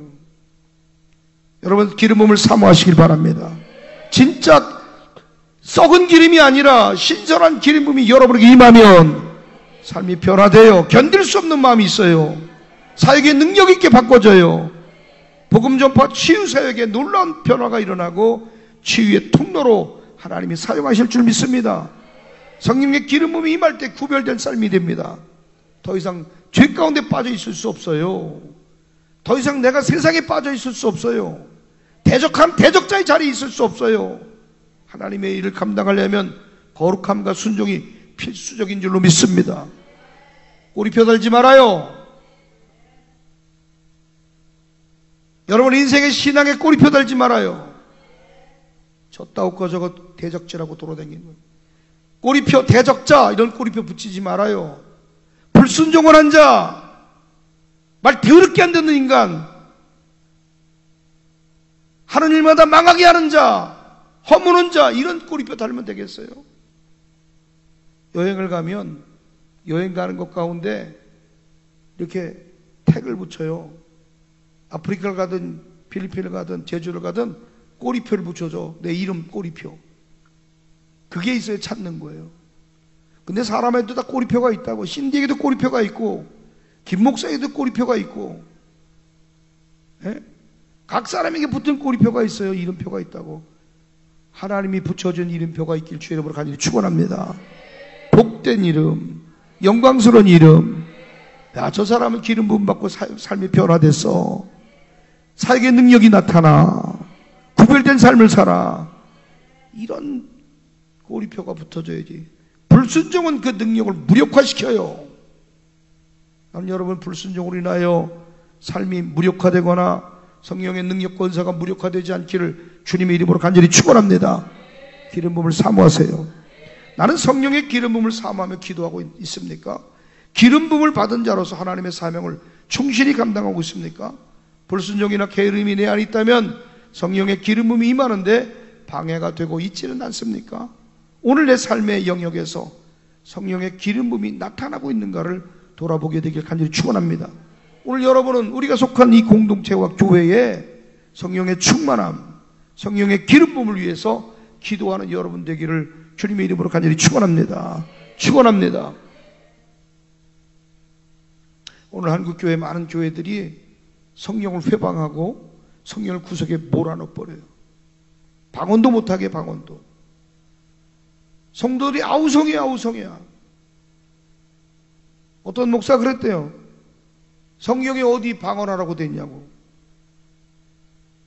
여러분, 기름 부음을 사모하시길 바랍니다. 진짜 썩은 기름이 아니라 신선한 기름 부음이 여러분에게 임하면 삶이 변화돼요. 견딜 수 없는 마음이 있어요. 사역의 능력 있게 바꿔져요. 복음 전파 치유 사역에 놀라운 변화가 일어나고 치유의 통로로 하나님이 사용하실 줄 믿습니다. 성령의 기름 부음이 임할 때 구별된 삶이 됩니다. 더 이상 죄 가운데 빠져 있을 수 없어요. 더 이상 내가 세상에 빠져 있을 수 없어요. 대적한 대적자의 자리에 있을 수 없어요. 하나님의 일을 감당하려면 거룩함과 순종이 필수적인 줄로 믿습니다. 꼬리표 달지 말아요. 여러분, 인생의 신앙에 꼬리표 달지 말아요. 저따오 거 저거 대적자라고 돌아다니는 거예요. 꼬리표 대적자 이런 꼬리표 붙이지 말아요. 불순종을 한 자, 말 더럽게 안 듣는 인간, 하는 일마다 망하게 하는 자, 허무는 자, 이런 꼬리표 달면 되겠어요? 여행을 가면 여행 가는 것 가운데 이렇게 택을 붙여요. 아프리카를 가든 필리핀을 가든 제주를 가든 꼬리표를 붙여줘. 내 이름 꼬리표. 그게 있어야 찾는 거예요. 근데 사람에도 다 꼬리표가 있다고. 신디에게도 꼬리표가 있고, 김 목사에게도 꼬리표가 있고, 예? 각 사람에게 붙은 꼬리표가 있어요. 이름표가 있다고. 하나님이 붙여준 이름표가 있길 주의 이름으로 간절히 축원합니다. 복된 이름, 영광스러운 이름. 야, 저 사람은 기름 부음 받고 삶이 변화됐어. 사역의 능력이 나타나. 구별된 삶을 살아. 이런 꼬리표가 붙어줘야지. 불순종은 그 능력을 무력화시켜요. 나는 여러분, 불순종으로 인하여 삶이 무력화되거나 성령의 능력 권세가 무력화되지 않기를 주님의 이름으로 간절히 축원합니다. 기름 부음을 사모하세요. 나는 성령의 기름 부음을 사모하며 기도하고 있습니까? 기름 부음을 받은 자로서 하나님의 사명을 충실히 감당하고 있습니까? 불순종이나 게으름이 내 안에 있다면 성령의 기름 부음이 임하는데 방해가 되고 있지는 않습니까? 오늘 내 삶의 영역에서 성령의 기름 부음이 나타나고 있는가를 돌아보게 되길 간절히 축원합니다. 오늘 여러분은 우리가 속한 이 공동체와 교회에 성령의 충만함, 성령의 기름 부음을 위해서 기도하는 여러분 되기를 주님의 이름으로 간절히 축원합니다. 축원합니다. 오늘 한국 교회 많은 교회들이 성령을 회방하고 성령을 구석에 몰아넣어 버려요. 방언도 못하게 방언도. 성도들이 아우성이야 아우성이야. 어떤 목사 그랬대요. 성령이 어디 방언하라고 됐냐고.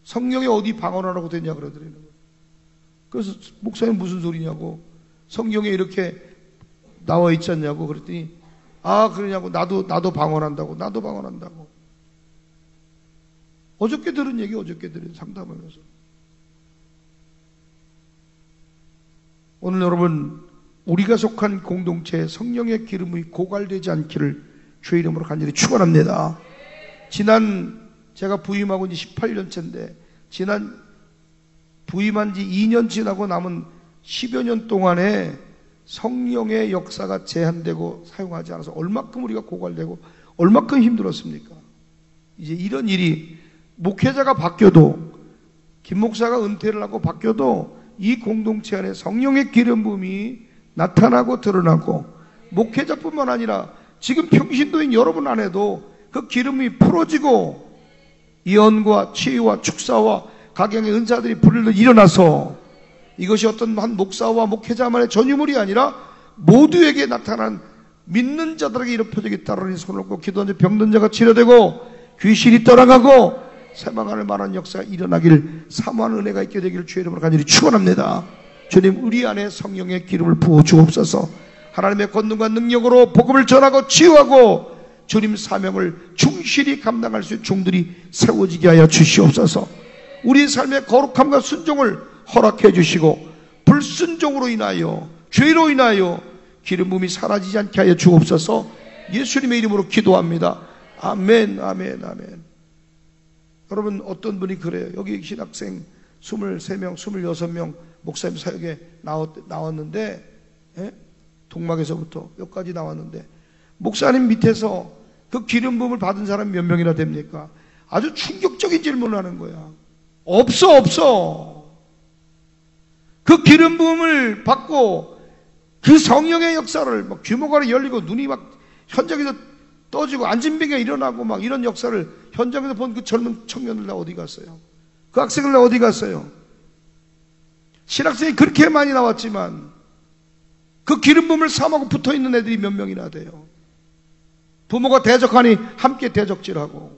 성령이 어디 방언하라고 됐냐 그러더래요. 그래서 목사님 무슨 소리냐고. 성경에 이렇게 나와 있지 않냐고 그랬더니 아 그러냐고. 나도 방언한다고. 나도 방언한다고. 어저께 들은 얘기 어저께 들은 상담하면서. 오늘 여러분, 우리가 속한 공동체에 성령의 기름이 고갈되지 않기를 주의 이름으로 간절히 축원합니다. 지난 제가 부임하고 이제 18년째인데 지난 부임한 지 2년 지나고 남은 10여 년 동안에 성령의 역사가 제한되고 사용하지 않아서 얼마큼 우리가 고갈되고 얼마큼 힘들었습니까? 이제 이런 일이 목회자가 바뀌어도 김 목사가 은퇴를 하고 바뀌어도 이 공동체 안에 성령의 기름 부음이 나타나고 드러나고 목회자뿐만 아니라 지금 평신도인 여러분 안에도 그 기름이 풀어지고 예언과 치유와 축사와 각양의 은사들이 불을 일어나서 이것이 어떤 한 목사와 목회자만의 전유물이 아니라 모두에게 나타난 믿는 자들에게 이런 표적이 따르니 손을 얹고 기도하는 병든 자가 치료되고 귀신이 떠나가고 세방하는 만한 역사가 일어나길 사모하는 은혜가 있게 되기를 주의 이름으로 간절히 축원합니다. 주님, 우리 안에 성령의 기름을 부어 주옵소서. 하나님의 권능과 능력으로 복음을 전하고 치유하고 주님 사명을 충실히 감당할 수 있는 종들이 세워지게 하여 주시옵소서. 우리 삶의 거룩함과 순종을 허락해 주시고 불순종으로 인하여 죄로 인하여 기름 부음이 사라지지 않게 하여 주옵소서. 예수님의 이름으로 기도합니다. 아멘, 아멘, 아멘. 여러분, 어떤 분이 그래요. 여기 신학생 23명, 26명 목사님 사역에 나왔는데, 예? 동막에서부터 여기까지 나왔는데, 목사님 밑에서 그 기름 부음을 받은 사람이 몇 명이나 됩니까? 아주 충격적인 질문을 하는 거야. 없어. 그 기름 부음을 받고 그 성령의 역사를 막 규모가 열리고 눈이 막 현장에서 떠지고 안진병이 일어나고 막 이런 역사를 현장에서 본 그 젊은 청년들 다 어디 갔어요? 그 학생들 다 어디 갔어요? 신학생이 그렇게 많이 나왔지만 그 기름 부음을 삼하고 붙어있는 애들이 몇 명이나 돼요? 부모가 대적하니 함께 대적질하고.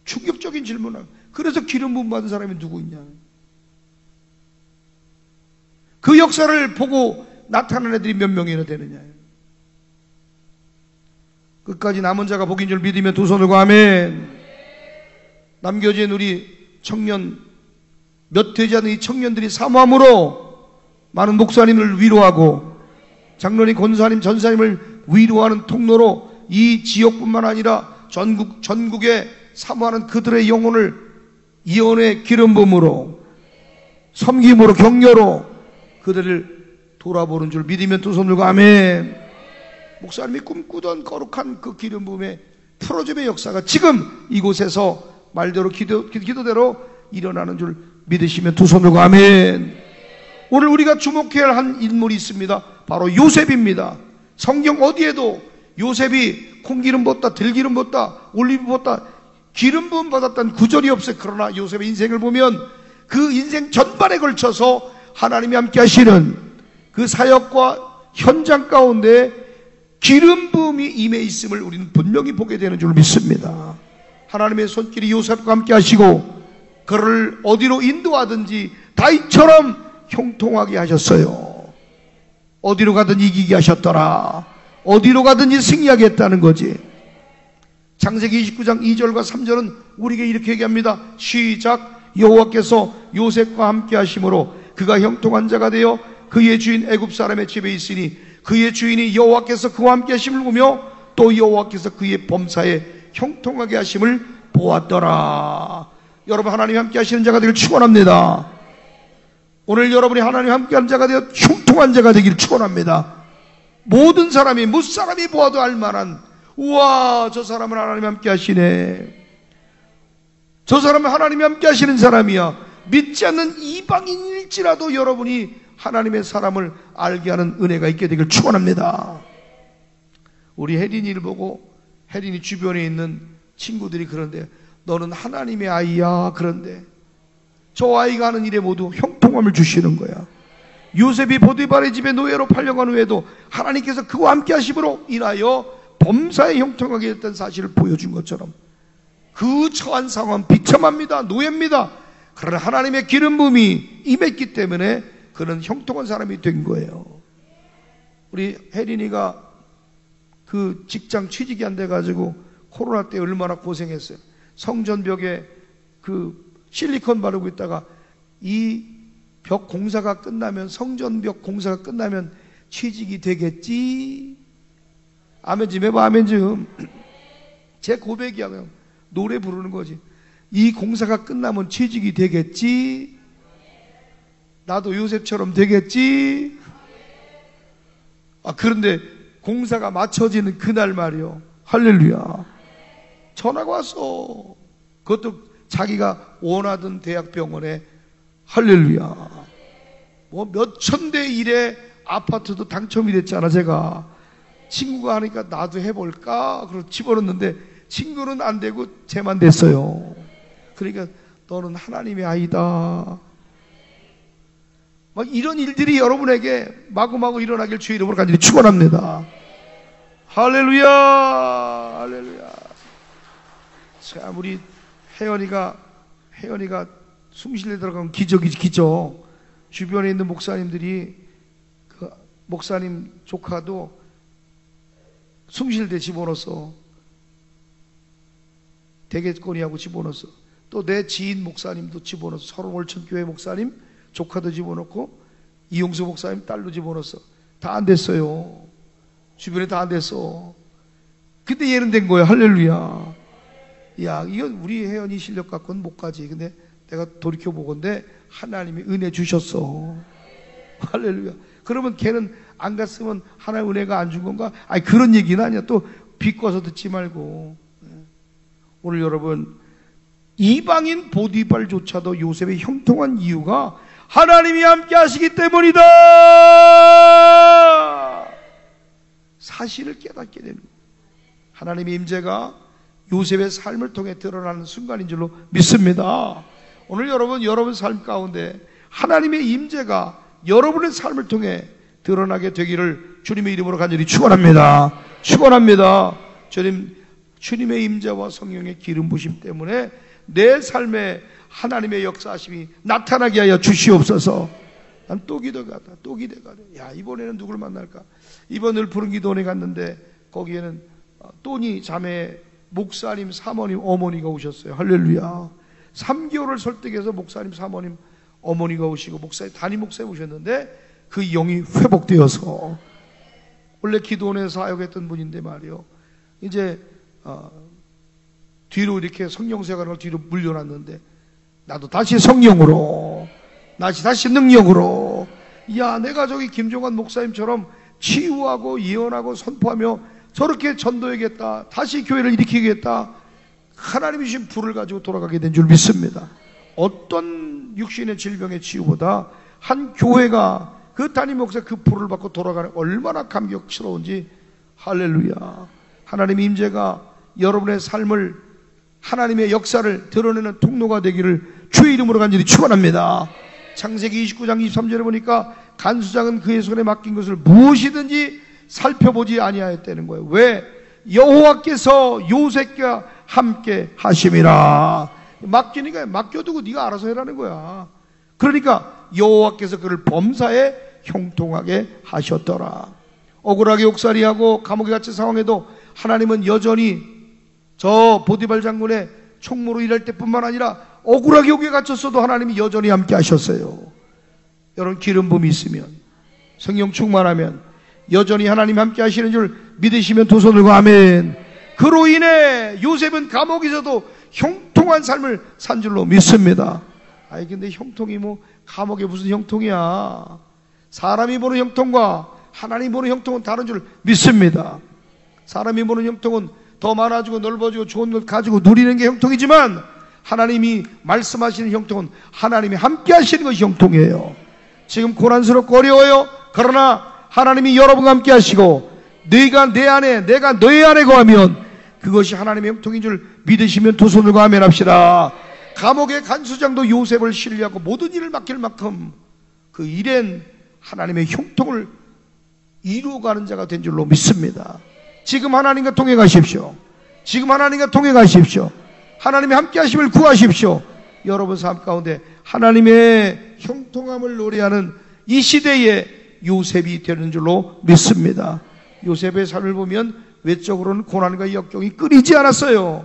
충격적인 질문을. 그래서 기름 부음 받은 사람이 누구 있냐? 그 역사를 보고 나타난 애들이 몇 명이나 되느냐? 끝까지 남은 자가 복인 줄 믿으면 두 손 들고 아멘. 남겨진 우리 청년, 몇 되지 않은 이 청년들이 사모함으로 많은 목사님을 위로하고 장로님, 권사님, 전사님을 위로하는 통로로 이 지역뿐만 아니라 전국에 사모하는 그들의 영혼을 예언의 기름 부음으로 섬김으로 격려로 그들을 돌아보는 줄 믿으면 두 손 들고 아멘. 목사님이 꿈꾸던 거룩한 그 기름 부음의 풀어줌의 역사가 지금 이곳에서 말대로 기도대로 일어나는 줄 믿으시면 두 손 들고 아멘. 오늘 우리가 주목해야 할 인물이 있습니다. 바로 요셉입니다. 성경 어디에도 요셉이 콩기름 붓다, 들기름 붓다, 올리브 붓다, 기름 부음 받았다는 구절이 없어요. 그러나 요셉의 인생을 보면 그 인생 전반에 걸쳐서 하나님이 함께 하시는 그 사역과 현장 가운데 기름 부음이 임해 있음을 우리는 분명히 보게 되는 줄 믿습니다. 하나님의 손길이 요셉과 함께 하시고 그를 어디로 인도하든지 다윗처럼 형통하게 하셨어요. 어디로 가든 이기게 하셨더라. 어디로 가든지 승리하게 했다는 거지. 창세기 29장 2절과 3절은 우리에게 이렇게 얘기합니다. 시작. 여호와께서 요셉과 함께 하심으로 그가 형통한 자가 되어 그의 주인 애굽 사람의 집에 있으니 그의 주인이 여호와께서 그와 함께 하심을 보며 또 여호와께서 그의 범사에 형통하게 하심을 보았더라. 여러분, 하나님 함께 하시는 자가 되길 축원합니다. 오늘 여러분이 하나님 함께 하는 자가 되어 형통한 자가 되길 축원합니다. 모든 사람이 무사람이 보아도 알만한, 우와, 저 사람은 하나님 함께 하시네, 저 사람은 하나님이 함께 하시는 사람이야. 믿지 않는 이방인일지라도 여러분이 하나님의 사람을 알게 하는 은혜가 있게 되길 축원합니다. 우리 혜린이를 보고 혜린이 주변에 있는 친구들이 그런데 너는 하나님의 아이야. 그런데 저 아이가 하는 일에 모두 형통함을 주시는 거야. 요셉이 보디발의 집에 노예로 팔려간 후에도 하나님께서 그와 함께 하심으로 인하여 범사에 형통하게 됐던 사실을 보여준 것처럼 그 처한 상황 비참합니다. 노예입니다. 그러나 하나님의 기름 부음이 임했기 때문에 그는 형통한 사람이 된 거예요. 우리 혜린이가 그 직장 취직이 안 돼가지고 코로나 때 얼마나 고생했어요. 성전벽에 그 실리콘 바르고 있다가 이 벽 공사가 끝나면, 성전벽 공사가 끝나면 취직이 되겠지. 아멘 좀 해봐, 아멘 좀. 제 고백이야. 그냥 노래 부르는 거지. 이 공사가 끝나면 취직이 되겠지. 나도 요셉처럼 되겠지. 그런데 공사가 맞춰지는 그날 말이요, 할렐루야, 전화가 왔어. 그것도 자기가 원하던 대학병원에. 할렐루야. 뭐 몇천 대 1의 아파트도 당첨이 됐잖아. 제가 친구가 하니까 나도 해볼까 그러고 집어넣는데 친구는 안 되고 쟤만 됐어요. 그러니까 너는 하나님의 아이다. 막 이런 일들이 여러분에게 마구마구 일어나길 주의 이름으로 간절히 축원합니다. 할렐루야, 할렐루야. 참 우리 혜연이가 숭실에 들어가면 기적이지, 기적. 주변에 있는 목사님들이 그 목사님 조카도 숭실대 집어넣었어. 대개권이하고 집어넣었어. 또 내 지인 목사님도 집어넣었어. 서론올천교회 목사님 조카도 집어넣고 이용수 목사님 딸도 집어넣었어. 다 안 됐어요. 주변에 다 안 됐어. 근데 얘는 된 거야. 할렐루야. 야, 이건 우리 혜연이 실력 갖고는 못 가지. 근데 내가 돌이켜보건데 하나님이 은혜 주셨어. 할렐루야. 그러면 걔는 안 갔으면 하나님 은혜가 안 준 건가? 아니, 그런 얘기는 아니야. 또 비꼬아서 듣지 말고. 오늘 여러분, 이방인 보디발조차도 요셉의 형통한 이유가 하나님이 함께 하시기 때문이다. 사실을 깨닫게 됩니다. 하나님의 임재가 요셉의 삶을 통해 드러나는 순간인 줄로 믿습니다. 오늘 여러분 삶 가운데 하나님의 임재가 여러분의 삶을 통해 드러나게 되기를 주님의 이름으로 간절히 축원합니다. 축원합니다. 주님의 임재와 성령의 기름 부심 때문에 내 삶에 하나님의 역사하심이 나타나게 하여 주시옵소서. 난 또 기도가다. 야, 이번에는 누굴 만날까? 이번을 푸른 기도원에 갔는데 거기에는 또니 자매 목사님 사모님 어머니가 오셨어요. 할렐루야. 3개월을 설득해서 목사님 사모님 어머니가 오시고 담임 목사님 오셨는데 그 영이 회복되어서 원래 기도원에서 사역했던 분인데 말이요. 이제 뒤로 이렇게 성령세관을 뒤로 물려놨는데 나도 다시 성령으로 다시 능력으로 야, 내가 저기 김종환 목사님처럼 치유하고 예언하고 선포하며 저렇게 전도하겠다. 다시 교회를 일으키겠다. 하나님이 주신 불을 가지고 돌아가게 된 줄 믿습니다. 어떤 육신의 질병의 치유보다 한 교회가 그 담임 목사 그 불을 받고 돌아가는 얼마나 감격스러운지. 할렐루야. 하나님의 임재가 여러분의 삶을 하나님의 역사를 드러내는 통로가 되기를 주의 이름으로 간절히 축원합니다. 창세기 29장 23절에 보니까 간수장은 그의 손에 맡긴 것을 무엇이든지 살펴보지 아니하였다는 거예요. 왜? 여호와께서 요셉과 함께 하심이라. 맡기니까 맡겨두고 네가 알아서 해라는 거야. 그러니까 여호와께서 그를 범사에 형통하게 하셨더라. 억울하게 옥살이하고 감옥에 갇힌 상황에도 하나님은 여전히 저 보디발 장군의 총무로 일할 때뿐만 아니라 억울하게 여기에 갇혔어도 하나님이 여전히 함께 하셨어요. 여러분, 기름 부음이 있으면, 성령 충만하면 여전히 하나님 함께 하시는 줄 믿으시면 두 손 들고 아멘. 그로 인해 요셉은 감옥에서도 형통한 삶을 산 줄로 믿습니다. 아니 근데 형통이 뭐 감옥에 무슨 형통이야. 사람이 보는 형통과 하나님 보는 형통은 다른 줄 믿습니다. 사람이 보는 형통은 더 많아지고 넓어지고 좋은 것 가지고 누리는 게 형통이지만 하나님이 말씀하시는 형통은 하나님이 함께 하시는 것이 형통이에요. 지금 고난스럽고 어려워요. 그러나 하나님이 여러분과 함께 하시고 너희가 내 안에 내가 너희 안에 거하면 그것이 하나님의 형통인 줄 믿으시면 두 손을 들고 아멘 합시다. 감옥의 간수장도 요셉을 신뢰하고 모든 일을 맡길 만큼 그 일엔 하나님의 형통을 이루어가는 자가 된 줄로 믿습니다. 지금 하나님과 동행하십시오. 지금 하나님과 동행하십시오. 하나님의 함께 하심을 구하십시오. 여러분 삶 가운데 하나님의 형통함을 노래하는 이 시대에 요셉이 되는 줄로 믿습니다. 요셉의 삶을 보면 외적으로는 고난과 역경이 끊이지 않았어요.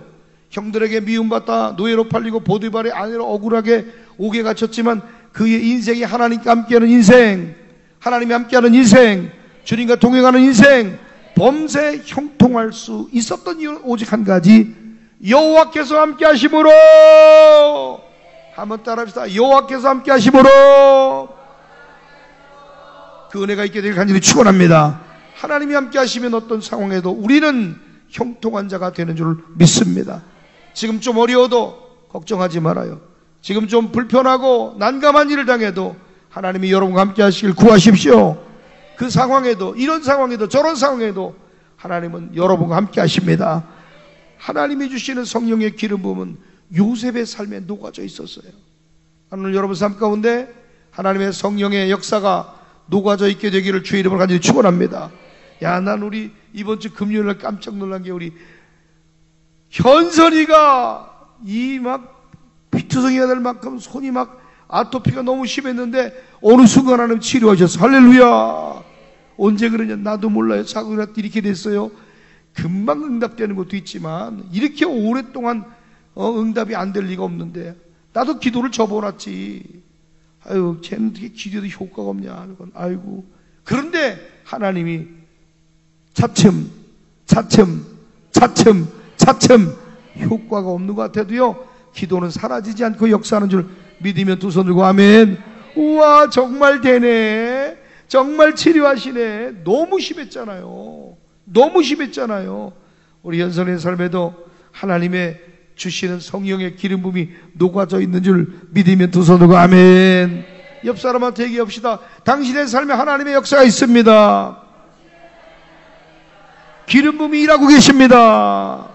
형들에게 미움받다 노예로 팔리고 보디발의 아내로 억울하게 옥에 갇혔지만 그의 인생이 하나님과 함께하는 인생, 하나님이 함께하는 인생, 주님과 동행하는 인생, 범세 형통할 수 있었던 이유는 오직 한 가지, 여호와께서 함께 하심으로. 한번 따라합시다. 여호와께서 함께 하심으로 그 은혜가 있게 되길 간절히 축원합니다. 하나님이 함께 하시면 어떤 상황에도 우리는 형통한 자가 되는 줄 믿습니다. 지금 좀 어려워도 걱정하지 말아요. 지금 좀 불편하고 난감한 일을 당해도 하나님이 여러분과 함께 하시길 구하십시오. 그 상황에도, 이런 상황에도, 저런 상황에도 하나님은 여러분과 함께 하십니다. 하나님이 주시는 성령의 기름 부음은 요셉의 삶에 녹아져 있었어요. 오늘 여러분 삶 가운데 하나님의 성령의 역사가 녹아져 있게 되기를 주의 이름으로 간절히 축원합니다. 야, 난 우리 이번 주 금요일날 깜짝 놀란 게 우리 현선이가 이 막 피투성이가 될 만큼 손이 막 아토피가 너무 심했는데 어느 순간 하나님 치료하셨어. 할렐루야. 언제 그러냐 나도 몰라요. 자고나 이렇게 됐어요. 금방 응답되는 것도 있지만 이렇게 오랫동안 응답이 안 될 리가 없는데 나도 기도를 접어놨지. 아유, 쟤는 어떻게 기도도 효과가 없냐. 아이고. 그런데 하나님이 차츰 효과가 없는 것 같아도요, 기도는 사라지지 않고 역사하는 줄 믿으면 두 손 들고 아멘. 우와, 정말 되네. 정말 치료하시네. 너무 심했잖아요. 우리 현선의 삶에도 하나님의 주시는 성령의 기름 부음이 녹아져 있는 줄 믿으면 두 손 들고 아멘. 옆 사람한테 얘기합시다. 당신의 삶에 하나님의 역사가 있습니다. 기름 부음이 일하고 계십니다.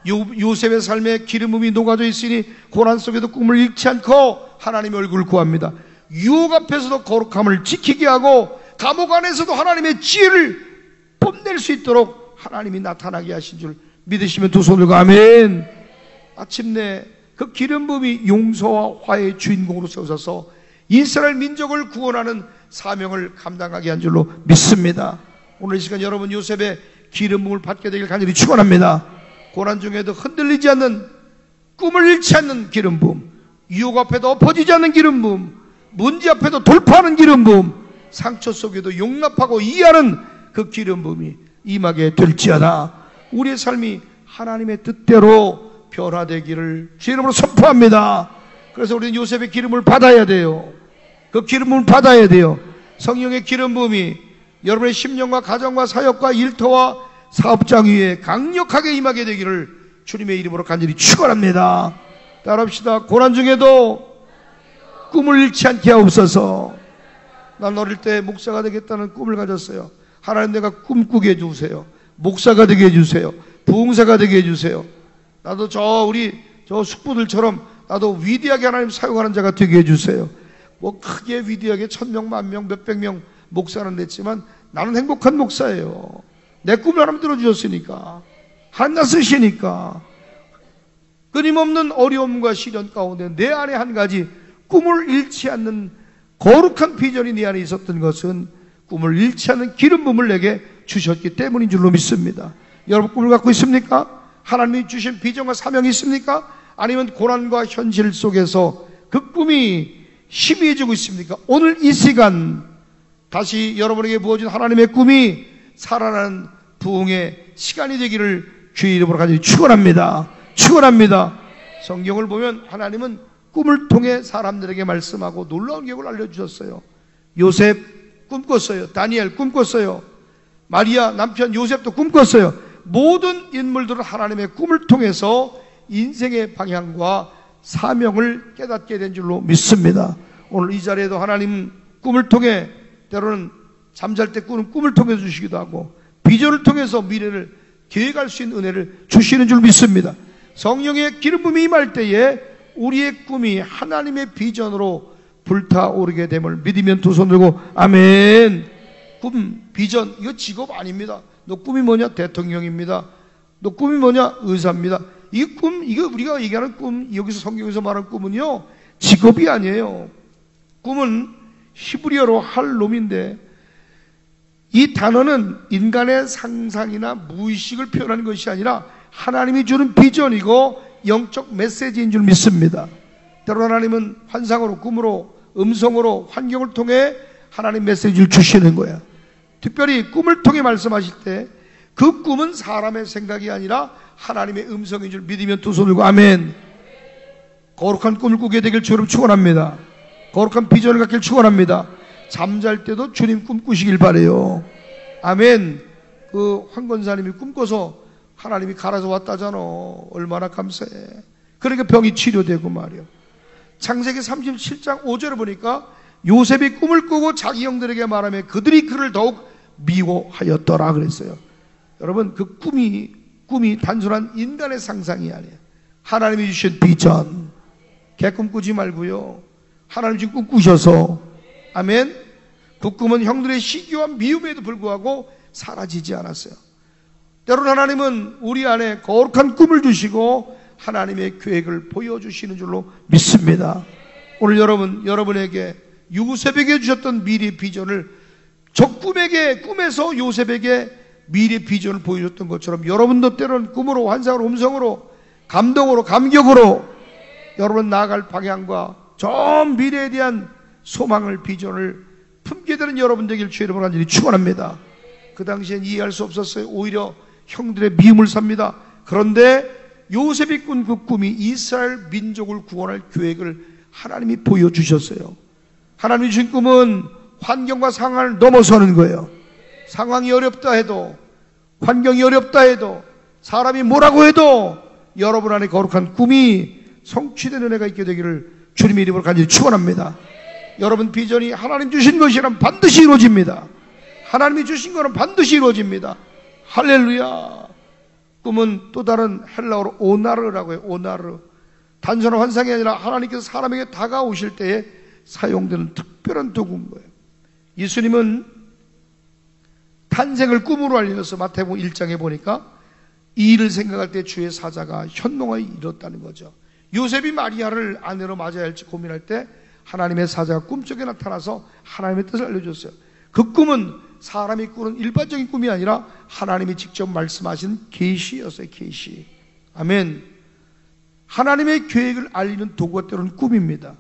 요셉의 삶에 기름 부음이 녹아져 있으니 고난 속에도 꿈을 잃지 않고 하나님의 얼굴을 구합니다. 유혹 앞에서도 거룩함을 지키게 하고 감옥 안에서도 하나님의 지혜를 뽐낼 수 있도록 하나님이 나타나게 하신 줄 믿으시면 두 손 들고 아멘. 마침내 그 기름 부음이 용서와 화해의 주인공으로 세워져서 이스라엘 민족을 구원하는 사명을 감당하게 한 줄로 믿습니다. 오늘 이 시간 여러분 요셉의 기름 부음을 받게 되길 간절히 축원합니다. 고난 중에도 흔들리지 않는, 꿈을 잃지 않는 기름 부음, 유혹 앞에도 엎어지지 않는 기름 부음, 문제 앞에도 돌파하는 기름 부음, 상처 속에도 용납하고 이해하는 그 기름 부음이 임하게 될지어다. 우리의 삶이 하나님의 뜻대로 변화되기를 주의 이름으로 선포합니다. 그래서 우리는 요셉의 기름을 받아야 돼요. 그 기름을 받아야 돼요. 성령의 기름 부음이 여러분의 심령과 가정과 사역과 일터와 사업장 위에 강력하게 임하게 되기를 주님의 이름으로 간절히 축원합니다. 따라합시다. 고난 중에도 꿈을 잃지 않게 하옵소서. 난 어릴 때 목사가 되겠다는 꿈을 가졌어요. 하나님, 내가 꿈꾸게 해주세요. 목사가 되게 해주세요. 부흥사가 되게 해주세요. 나도 우리 숙부들처럼 나도 위대하게 하나님 사용하는 자가 되게 해주세요. 뭐 크게 위대하게 1000명, 10,000명, 몇백 명 목사는 냈지만 나는 행복한 목사예요. 내 꿈을 하나님 들어주셨으니까, 하나님 나 쓰시니까. 끊임없는 어려움과 시련 가운데 내 안에 한 가지 꿈을 잃지 않는 거룩한 비전이 내 안에 있었던 것은 꿈을 잃지 않는 기름 부음을 내게 주셨기 때문인 줄로 믿습니다. 여러분 꿈을 갖고 있습니까? 하나님이 주신 비전과 사명이 있습니까? 아니면 고난과 현실 속에서 그 꿈이 희미해지고 있습니까? 오늘 이 시간 다시 여러분에게 부어진 하나님의 꿈이 살아나는 부흥의 시간이 되기를 주의 이름으로 간절히 축원합니다. 성경을 보면 하나님은 꿈을 통해 사람들에게 말씀하고 놀라운 계획을 알려주셨어요. 요셉 꿈꿨어요. 다니엘 꿈꿨어요. 마리아 남편 요셉도 꿈꿨어요. 모든 인물들은 하나님의 꿈을 통해서 인생의 방향과 사명을 깨닫게 된 줄로 믿습니다. 오늘 이 자리에도 하나님 꿈을 통해, 때로는 잠잘 때 꾸는 꿈을 통해 주시기도 하고 비전을 통해서 미래를 계획할 수 있는 은혜를 주시는 줄 믿습니다. 성령의 기름 부음이 임할 때에 우리의 꿈이 하나님의 비전으로 불타오르게 됨을 믿으면 두 손 들고 아멘. 꿈, 비전, 이거 직업 아닙니다. 너 꿈이 뭐냐? 대통령입니다. 너 꿈이 뭐냐? 의사입니다. 이 꿈, 이거 우리가 얘기하는 꿈, 여기서 성경에서 말하는 꿈은요, 직업이 아니에요. 꿈은 히브리어로 할롬인데 이 단어는 인간의 상상이나 무의식을 표현하는 것이 아니라 하나님이 주는 비전이고 영적 메시지인 줄 믿습니다. 때로 하나님은 환상으로, 꿈으로, 음성으로, 환경을 통해 하나님 메시지를 주시는 거야. 특별히 꿈을 통해 말씀하실 때 그 꿈은 사람의 생각이 아니라 하나님의 음성인 줄 믿으면 두 손 들고 아멘. 거룩한 꿈을 꾸게 되길 주님 축원합니다. 거룩한 비전을 갖길 축원합니다. 잠잘 때도 주님 꿈꾸시길 바래요. 아멘. 그 황건사님이 꿈꿔서 하나님이 갈아서 왔다잖아. 얼마나 감사해. 그러니까 병이 치료되고 말이요. 창세기 37장 5절을 보니까 요셉이 꿈을 꾸고 자기 형들에게 말하며 그들이 그를 더욱 미워하였더라 그랬어요. 여러분, 그 꿈이 단순한 인간의 상상이 아니에요. 하나님이 주신 비전. 개꿈 꾸지 말고요, 하나님 주신 꿈 꾸셔서, 아멘. 그 꿈은 형들의 시기와 미움에도 불구하고 사라지지 않았어요. 때로는 하나님은 우리 안에 거룩한 꿈을 주시고 하나님의 계획을 보여주시는 줄로 믿습니다. 오늘 여러분에게 요셉에게 주셨던 미래 비전을, 저 꿈에서 요셉에게 미래 비전을 보여줬던 것처럼 여러분도 때로는 꿈으로, 환상으로, 음성으로, 감동으로, 감격으로 여러분 나아갈 방향과 저 미래에 대한 소망을, 비전을 품게 되는 여러분 되길 주의 이름으로 간절히 축원합니다. 그 당시엔 이해할 수 없었어요. 오히려 형들의 미움을 삽니다. 그런데 요셉이 꾼 그 꿈이 이스라엘 민족을 구원할 계획을 하나님이 보여주셨어요. 하나님이 주신 꿈은 환경과 상황을 넘어서는 거예요. 상황이 어렵다 해도, 환경이 어렵다 해도, 사람이 뭐라고 해도 여러분 안에 거룩한 꿈이 성취되는 은혜가 있게 되기를 주님의 이름으로 간절히 축원합니다. 여러분 비전이 하나님 주신 것이라면 반드시 이루어집니다. 하나님이 주신 것은 반드시 이루어집니다. 할렐루야. 꿈은 또 다른 헬라어로 오나르라고 해요. 오나르. 단순한 환상이 아니라 하나님께서 사람에게 다가오실 때에 사용되는 특별한 도구인 거예요. 예수님은 탄생을 꿈으로 알려서 마태복음 1장에 보니까 이 일을 생각할 때 주의 사자가 현몽하여 이뤘다는 거죠. 요셉이 마리아를 아내로 맞아야 할지 고민할 때 하나님의 사자가 꿈속에 나타나서 하나님의 뜻을 알려줬어요. 그 꿈은 사람이 꾸는 일반적인 꿈이 아니라 하나님이 직접 말씀하신 계시였어요. 계시. 아멘. 하나님의 계획을 알리는 도구가 때로는 꿈입니다.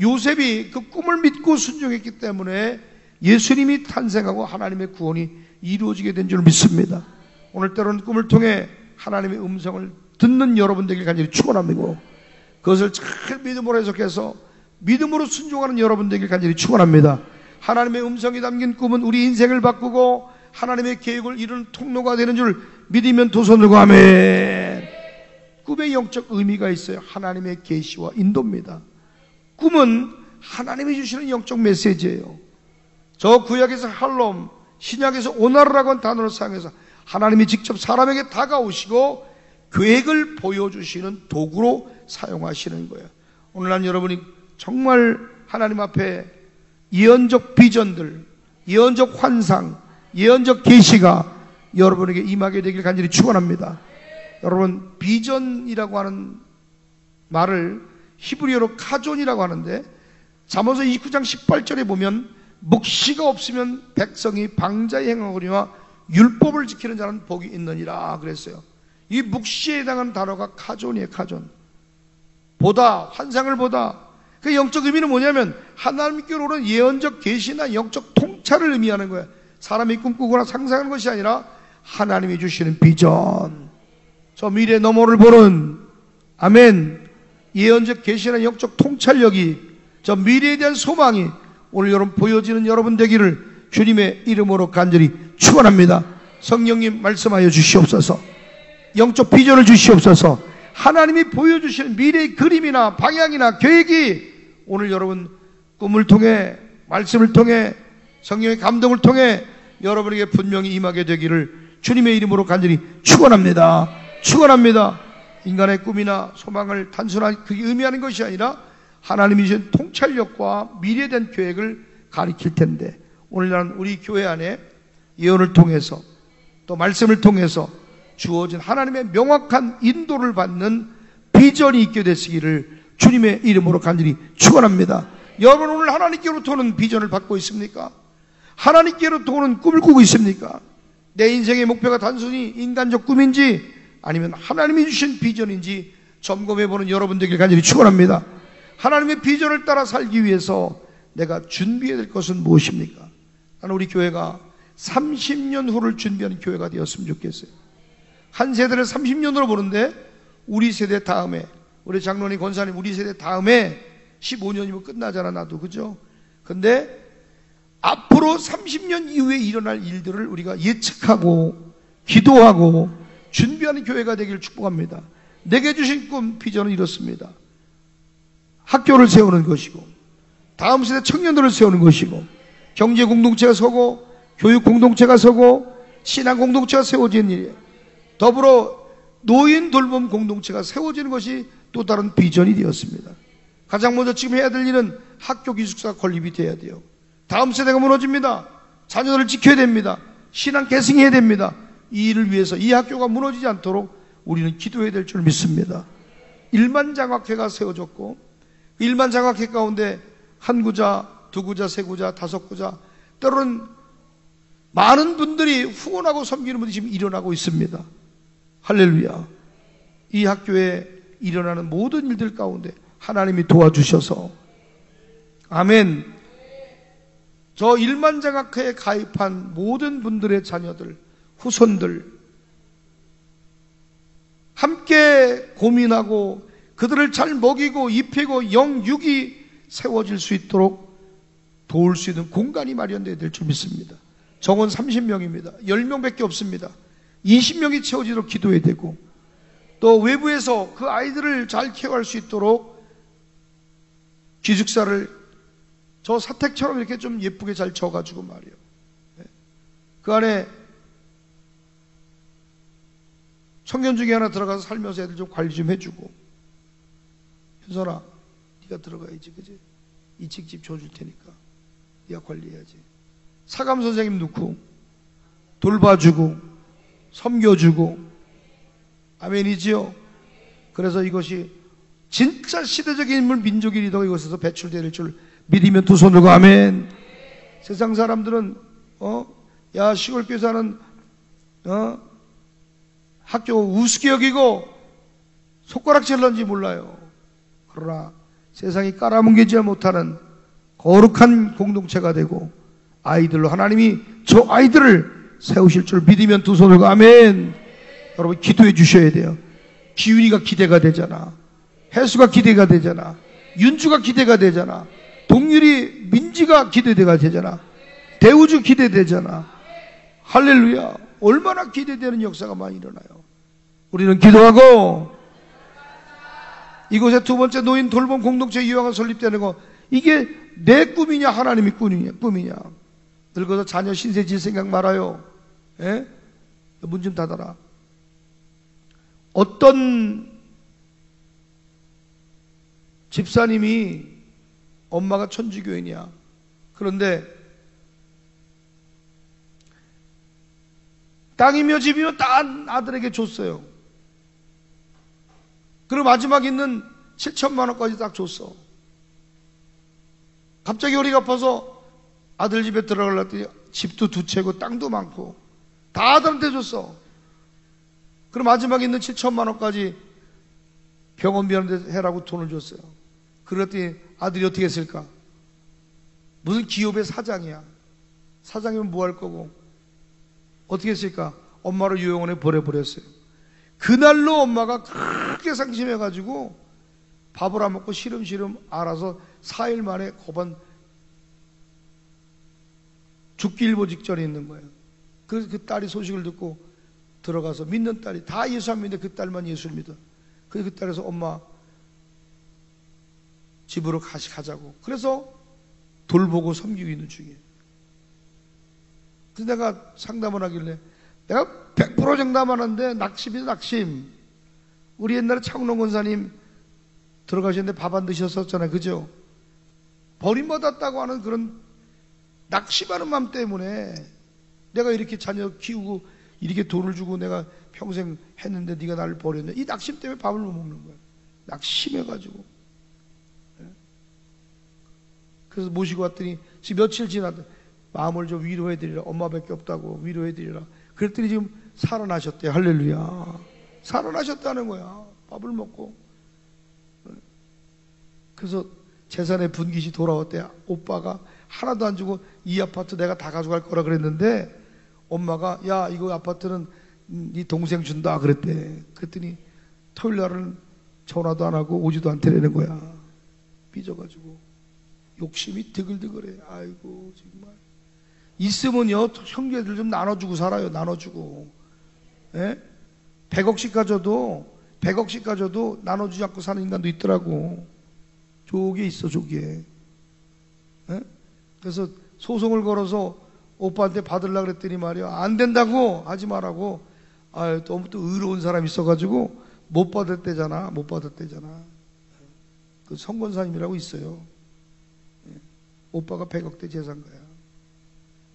요셉이 그 꿈을 믿고 순종했기 때문에 예수님이 탄생하고 하나님의 구원이 이루어지게 된 줄 믿습니다. 오늘 때로는 꿈을 통해 하나님의 음성을 듣는 여러분 되길 간절히 축원합니다. 그것을 잘 믿음으로 해석해서 믿음으로 순종하는 여러분 되길 간절히 축원합니다. 하나님의 음성이 담긴 꿈은 우리 인생을 바꾸고 하나님의 계획을 이루는 통로가 되는 줄 믿으면 두 손 들고 아멘. 꿈의 영적 의미가 있어요. 하나님의 계시와 인도입니다. 꿈은 하나님이 주시는 영적 메시지예요. 저 구약에서 할롬, 신약에서 오나르라고 하는 단어를 사용해서 하나님이 직접 사람에게 다가오시고 계획을 보여주시는 도구로 사용하시는 거예요. 오늘날 여러분이 정말 하나님 앞에 예언적 비전들, 예언적 환상, 예언적 계시가 여러분에게 임하게 되길 간절히 축원합니다. 여러분, 비전이라고 하는 말을 히브리어로 카존이라고 하는데 잠언서 29장 18절에 보면 묵시가 없으면 백성이 방자히 행하거니와 율법을 지키는 자는 복이 있느니라 그랬어요. 이 묵시에 해당하는 단어가 카존이에요. 카존. 보다, 환상을 보다. 그 영적 의미는 뭐냐면 하나님께로 오는 예언적 계시나 영적 통찰을 의미하는 거예요. 사람이 꿈꾸거나 상상하는 것이 아니라 하나님이 주시는 비전, 저 미래 너머를 보는, 아멘, 예언적 계시나 영적 통찰력이, 저 미래에 대한 소망이 오늘 여러분 보여지는 여러분 되기를 주님의 이름으로 간절히 축원합니다. 성령님 말씀하여 주시옵소서. 영적 비전을 주시옵소서. 하나님이 보여주시는 미래의 그림이나 방향이나 계획이 오늘 여러분 꿈을 통해, 말씀을 통해, 성령의 감동을 통해 여러분에게 분명히 임하게 되기를 주님의 이름으로 간절히 축원합니다. 축원합니다. 인간의 꿈이나 소망을 단순하게 그게 의미하는 것이 아니라 하나님이 주신 통찰력과 미래에 대한 계획을 가리킬 텐데, 오늘날 우리 교회 안에 예언을 통해서 또 말씀을 통해서 주어진 하나님의 명확한 인도를 받는 비전이 있게 되시기를 주님의 이름으로 간절히 축원합니다. 여러분 오늘 하나님께로부터 오는 비전을 받고 있습니까? 하나님께로부터 오는 꿈을 꾸고 있습니까? 내 인생의 목표가 단순히 인간적 꿈인지 아니면 하나님이 주신 비전인지 점검해보는 여러분 되길 간절히 축원합니다. 하나님의 비전을 따라 살기 위해서 내가 준비해야 될 것은 무엇입니까? 나는 우리 교회가 30년 후를 준비하는 교회가 되었으면 좋겠어요. 한 세대를 30년으로 보는데 우리 세대 다음에, 우리 장로님, 권사님 우리 세대 다음에 15년이면 끝나잖아, 나도. 그죠? 근데 앞으로 30년 이후에 일어날 일들을 우리가 예측하고 기도하고 준비하는 교회가 되기를 축복합니다. 내게 주신 꿈, 비전은 이렇습니다. 학교를 세우는 것이고, 다음 세대 청년들을 세우는 것이고, 경제 공동체가 서고, 교육 공동체가 서고, 신앙 공동체가 세워지는 일이에요. 더불어 노인 돌봄 공동체가 세워지는 것이 또 다른 비전이 되었습니다. 가장 먼저 지금 해야 될 일은 학교 기숙사 건립이 돼야 돼요. 다음 세대가 무너집니다. 자녀들을 지켜야 됩니다. 신앙 계승해야 됩니다. 이 일을 위해서 이 학교가 무너지지 않도록 우리는 기도해야 될 줄 믿습니다. 일만장학회가 세워졌고, 일만장학회 가운데 한 구자, 두 구자, 세 구자, 다섯 구자, 때로는 많은 분들이 후원하고 섬기는 분들이 지금 일어나고 있습니다. 할렐루야. 이 학교에 일어나는 모든 일들 가운데 하나님이 도와주셔서, 아멘. 저 일만장학회에 가입한 모든 분들의 자녀들, 후손들, 함께 고민하고 그들을 잘 먹이고 입히고 영육이 세워질 수 있도록 도울 수 있는 공간이 마련되어야 될 줄 믿습니다. 정원 30명입니다. 10명밖에 없습니다. 20명이 채워지도록 기도해야 되고, 또 외부에서 그 아이들을 잘 케어할 수 있도록 기숙사를 저 사택처럼 이렇게 좀 예쁘게 잘 져가지고 말이에요. 그 안에 청년 중에 하나 들어가서 살면서 애들 좀 관리 좀 해주고, 현선아, 네가 들어가야지, 그지? 2층 집 줘줄 테니까 네가 관리해야지. 사감 선생님 넣고 돌봐주고 섬겨주고, 아멘이지요? 그래서 이것이 진짜 시대적인 인물, 민족의 리더가 이것에서 배출될 줄 믿으면 두 손 들고 아멘. 세상 사람들은 야 시골교회 사는 학교 우습게 여기고 손가락질런지 몰라요. 그러나 세상이 깔아뭉개지 못하는 거룩한 공동체가 되고, 아이들로 하나님이 저 아이들을 세우실 줄 믿으면 두 손을 들고 아멘. 여러분 기도해 주셔야 돼요. 기윤이가 기대가 되잖아. 혜수가 기대가 되잖아. 윤주가 기대가 되잖아. 동률이, 민지가 기대가 되잖아. 대우주 기대되잖아. 할렐루야. 얼마나 기대되는 역사가 많이 일어나요. 우리는 기도하고, 이곳에 두 번째 노인 돌봄 공동체 유형을 설립되는 거, 이게 내 꿈이냐 하나님의 꿈이냐. 늙어서 자녀 신세 질 생각 말아요. 예? 문 좀 닫아라. 어떤 집사님이 엄마가 천주교인이야. 그런데 땅이며 집이며 다 아들에게 줬어요. 그리고 마지막 있는 7천만 원까지 딱 줬어. 갑자기 허리가 아파서 아들 집에 들어가려더니 집도 두 채고 땅도 많고 다 아들한테 줬어. 그리고 마지막 있는 7천만 원까지 병원비 하는데 해라고 돈을 줬어요. 그랬더니 아들이 어떻게 했을까? 무슨 기업의 사장이야. 사장이면 뭐 할 거고. 어떻게 했을까? 엄마를 요양원에 보내버렸어요. 그날로 엄마가 크게 상심해가지고 밥을 안 먹고 시름시름 알아서 4일 만에 고반 죽기 일보 직전에 있는 거예요. 그래서 그 딸이 소식을 듣고 들어가서, 믿는 딸이 다 예수 안 믿는데 그 딸만 예수를 믿어. 그래서 그 딸에서 엄마 집으로 가자고. 그래서 돌보고 섬기고 있는 중이에요. 그래서 내가 상담을 하길래, 내가 100% 장담하는데 낙심이다, 낙심. 우리 옛날에 창롱 권사님 들어가셨는데 밥 안 드셨었잖아요. 그죠? 버림받았다고 하는 그런 낙심하는 마음 때문에 내가 이렇게 자녀 키우고 이렇게 돈을 주고 내가 평생 했는데 네가 나를 버렸네. 이 낙심 때문에 밥을 못 먹는 거예요. 낙심해가지고. 그래서 모시고 왔더니 지금 며칠 지났더니 마음을 좀 위로해드리라. 엄마밖에 없다고 위로해드리라. 그랬더니 지금 살아나셨대요. 할렐루야. 살아나셨다는 거야. 밥을 먹고. 그래서 재산의 분깃이 돌아왔대요. 오빠가 하나도 안 주고 이 아파트 내가 다 가져갈 거라 그랬는데 엄마가 야 이거 아파트는 네 동생 준다 그랬대. 그랬더니 토요일 날은 전화도 안 하고 오지도 않대라는 거야. 삐져가지고 욕심이 드글드글해. 아이고 정말. 있으면요 형제들 좀 나눠주고 살아요. 나눠주고. 예? 100억씩 가져도 나눠주지 않고 사는 인간도 있더라고. 조기에 있어. 조기에. 에? 그래서 소송을 걸어서 오빠한테 받으려고 그랬더니 말이야, 안 된다고 하지 말라고. 너무 또 의로운 사람이 있어가지고 못 받았대잖아. 그 성권사님이라고 있어요. 오빠가 100억대 재산가야.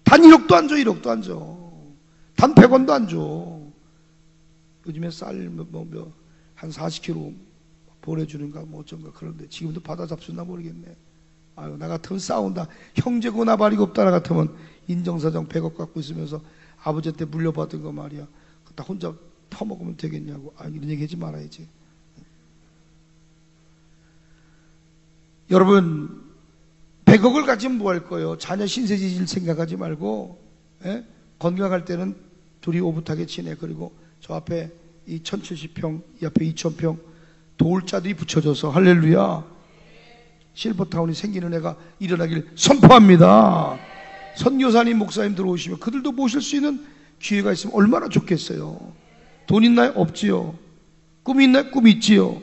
단 1억도 안 줘. 1억도 안 줘. 단 100원도 안 줘. 요즘에 쌀 한 40kg 보내주는가 뭐 어쩐가 그런데 지금도 받아 잡수나 모르겠네. 아유, 나 같으면 싸운다. 형제고 나발이고 없다. 나 같으면 인정사정 100억 갖고 있으면서 아버지한테 물려받은 거 말이야. 다 혼자 퍼먹으면 되겠냐고. 이런 얘기 하지 말아야지. 여러분, 100억을 가지면 뭐 할 거예요? 자녀 신세지질 생각하지 말고, 건강할 때는 둘이 오붓하게 지내. 그리고 저 앞에 이 1070평, 이 앞에 2000평 돌자들이 붙여져서 할렐루야. 실버타운이 생기는 애가 일어나길 선포합니다. 선교사님, 목사님 들어오시면 그들도 모실 수 있는 기회가 있으면 얼마나 좋겠어요. 돈 있나요? 없지요. 꿈이 있나요? 꿈이 있지요.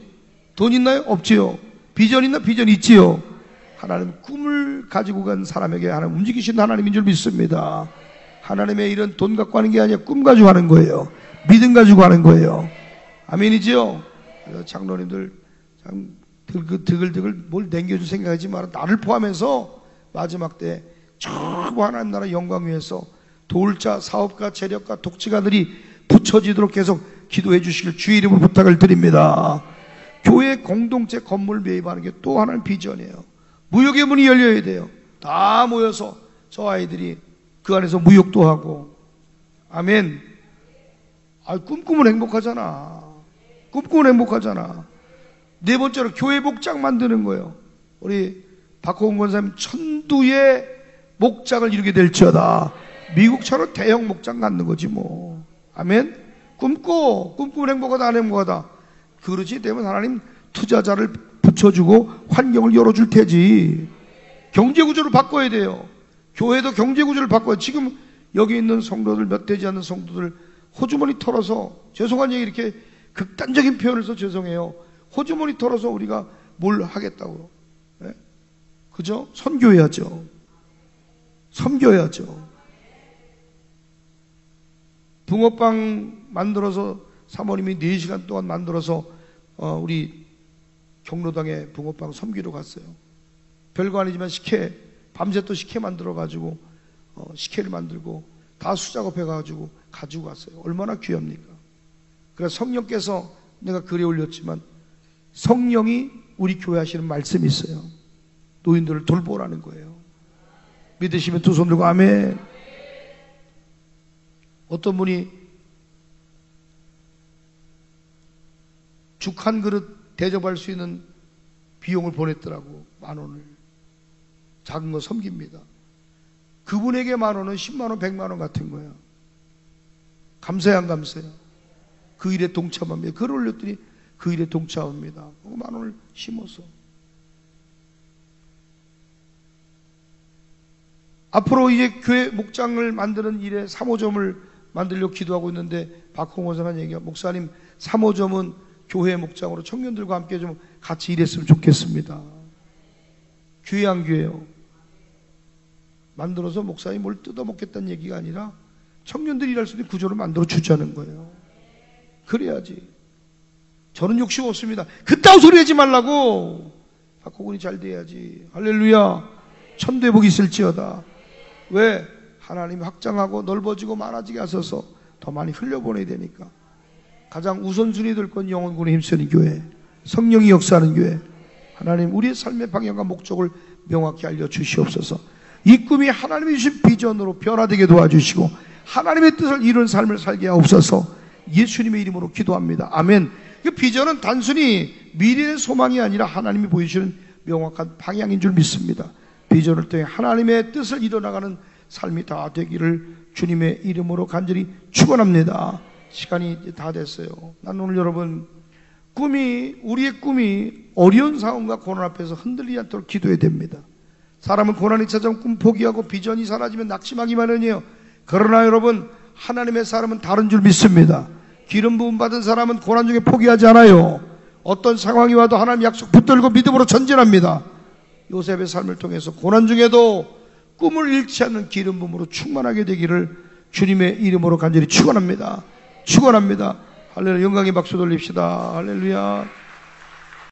돈 있나요? 없지요. 비전 있나? 비전 있지요. 하나님 꿈을 가지고 간 사람에게 하나님 움직이신 하나님인 줄 믿습니다. 하나님의 일은 돈 갖고 하는 게 아니라 꿈 가지고 하는 거예요. 믿음 가지고 하는 거예요. 아멘이지요? 그래서 장로님들 참 드글드글 뭘 남겨줄 생각하지 마라. 나를 포함해서 마지막 때 전부 하나님 나라 영광 위해서 돌자, 사업가, 재력가, 독지가들이 붙여지도록 계속 기도해 주시길 주의 이름으로 부탁을 드립니다. 교회 공동체 건물 매입하는 게 또 하나의 비전이에요. 무역의 문이 열려야 돼요. 다 모여서 저 아이들이 그 안에서 무역도 하고. 아멘. 꿈꾸면 행복하잖아. 꿈꾸면 행복하잖아. 네 번째로 교회 목장 만드는 거예요. 우리 박호은 권사님 천두의 목장을 이루게 될지어다. 미국처럼 대형 목장 갖는 거지 뭐. 아멘. 꿈꾸면 행복하다, 안 행복하다. 그러지 되면 하나님 투자자를 붙여주고 환경을 열어줄 테지. 경제구조를 바꿔야 돼요. 교회도 경제구조를 바꿔야. 지금 여기 있는 성도들, 몇 되지 않는 성도들 호주머니 털어서, 죄송한 얘기 이렇게 극단적인 표현을 해서 죄송해요. 호주머니 털어서 우리가 뭘 하겠다고. 네? 그죠? 선교해야죠. 섬겨야죠. 붕어빵 만들어서 사모님이 4시간 동안 만들어서 우리 경로당에 붕어빵 섬기러 갔어요. 별거 아니지만 식혜, 밤새 또 식혜 만들어가지고 식혜를 만들고 다 수작업해가지고 가지고 갔어요. 얼마나 귀합니까? 그래서 성령께서, 내가 글에 올렸지만 성령이 우리 교회 하시는 말씀이 있어요. 노인들을 돌보라는 거예요. 믿으시면 두 손 들고 아멘. 어떤 분이 죽 한 그릇 대접할 수 있는 비용을 보냈더라고. 10,000원을. 작은 거 섬깁니다. 그분에게 10,000원은 100,000원, 100,000원 같은 거야. 감사해요, 안 감사해요? 그 일에 동참합니다. 글을 올렸더니 그 일에 동참합니다. 10,000원을 심어서. 앞으로 이제 교회 목장을 만드는 일에 3호점을 만들려고 기도하고 있는데, 박홍원 선생님 얘기가, 목사님 3호점은 교회 목장으로 청년들과 함께 좀 같이 일했으면 좋겠습니다. 교회 안 교회요? 만들어서 목사님 뭘 뜯어먹겠다는 얘기가 아니라 청년들이 일할 수 있는 구조를 만들어 주자는 거예요. 그래야지. 저는 욕심 없습니다. 그따위 소리 하지 말라고. 박호근이 잘 돼야지. 할렐루야. 천대복이 있을지어다. 왜? 하나님이 확장하고 넓어지고 많아지게 하셔서 더 많이 흘려보내야 되니까. 가장 우선순위 될 건 영혼군에 힘쓰는 교회, 성령이 역사하는 교회. 하나님 우리의 삶의 방향과 목적을 명확히 알려주시옵소서. 이 꿈이 하나님이 주신 비전으로 변화되게 도와주시고 하나님의 뜻을 이룬 삶을 살게 하옵소서. 예수님의 이름으로 기도합니다. 아멘. 그 비전은 단순히 미래의 소망이 아니라 하나님이 보여주시는 명확한 방향인 줄 믿습니다. 비전을 통해 하나님의 뜻을 이뤄나가는 삶이 다 되기를 주님의 이름으로 간절히 축원합니다. 시간이 이제 다 됐어요. 난 오늘 여러분, 우리의 꿈이 어려운 상황과 고난 앞에서 흔들리지 않도록 기도해야 됩니다. 사람은 고난이 찾아오면 꿈 포기하고 비전이 사라지면 낙심하기 마련이에요. 그러나 여러분, 하나님의 사람은 다른 줄 믿습니다. 기름 부음 받은 사람은 고난 중에 포기하지 않아요. 어떤 상황이 와도 하나님 약속 붙들고 믿음으로 전진합니다. 요셉의 삶을 통해서 고난 중에도 꿈을 잃지 않는 기름 부음으로 충만하게 되기를 주님의 이름으로 간절히 축원합니다. 축원합니다. 할렐루야. 영광의 박수 돌립시다. 할렐루야.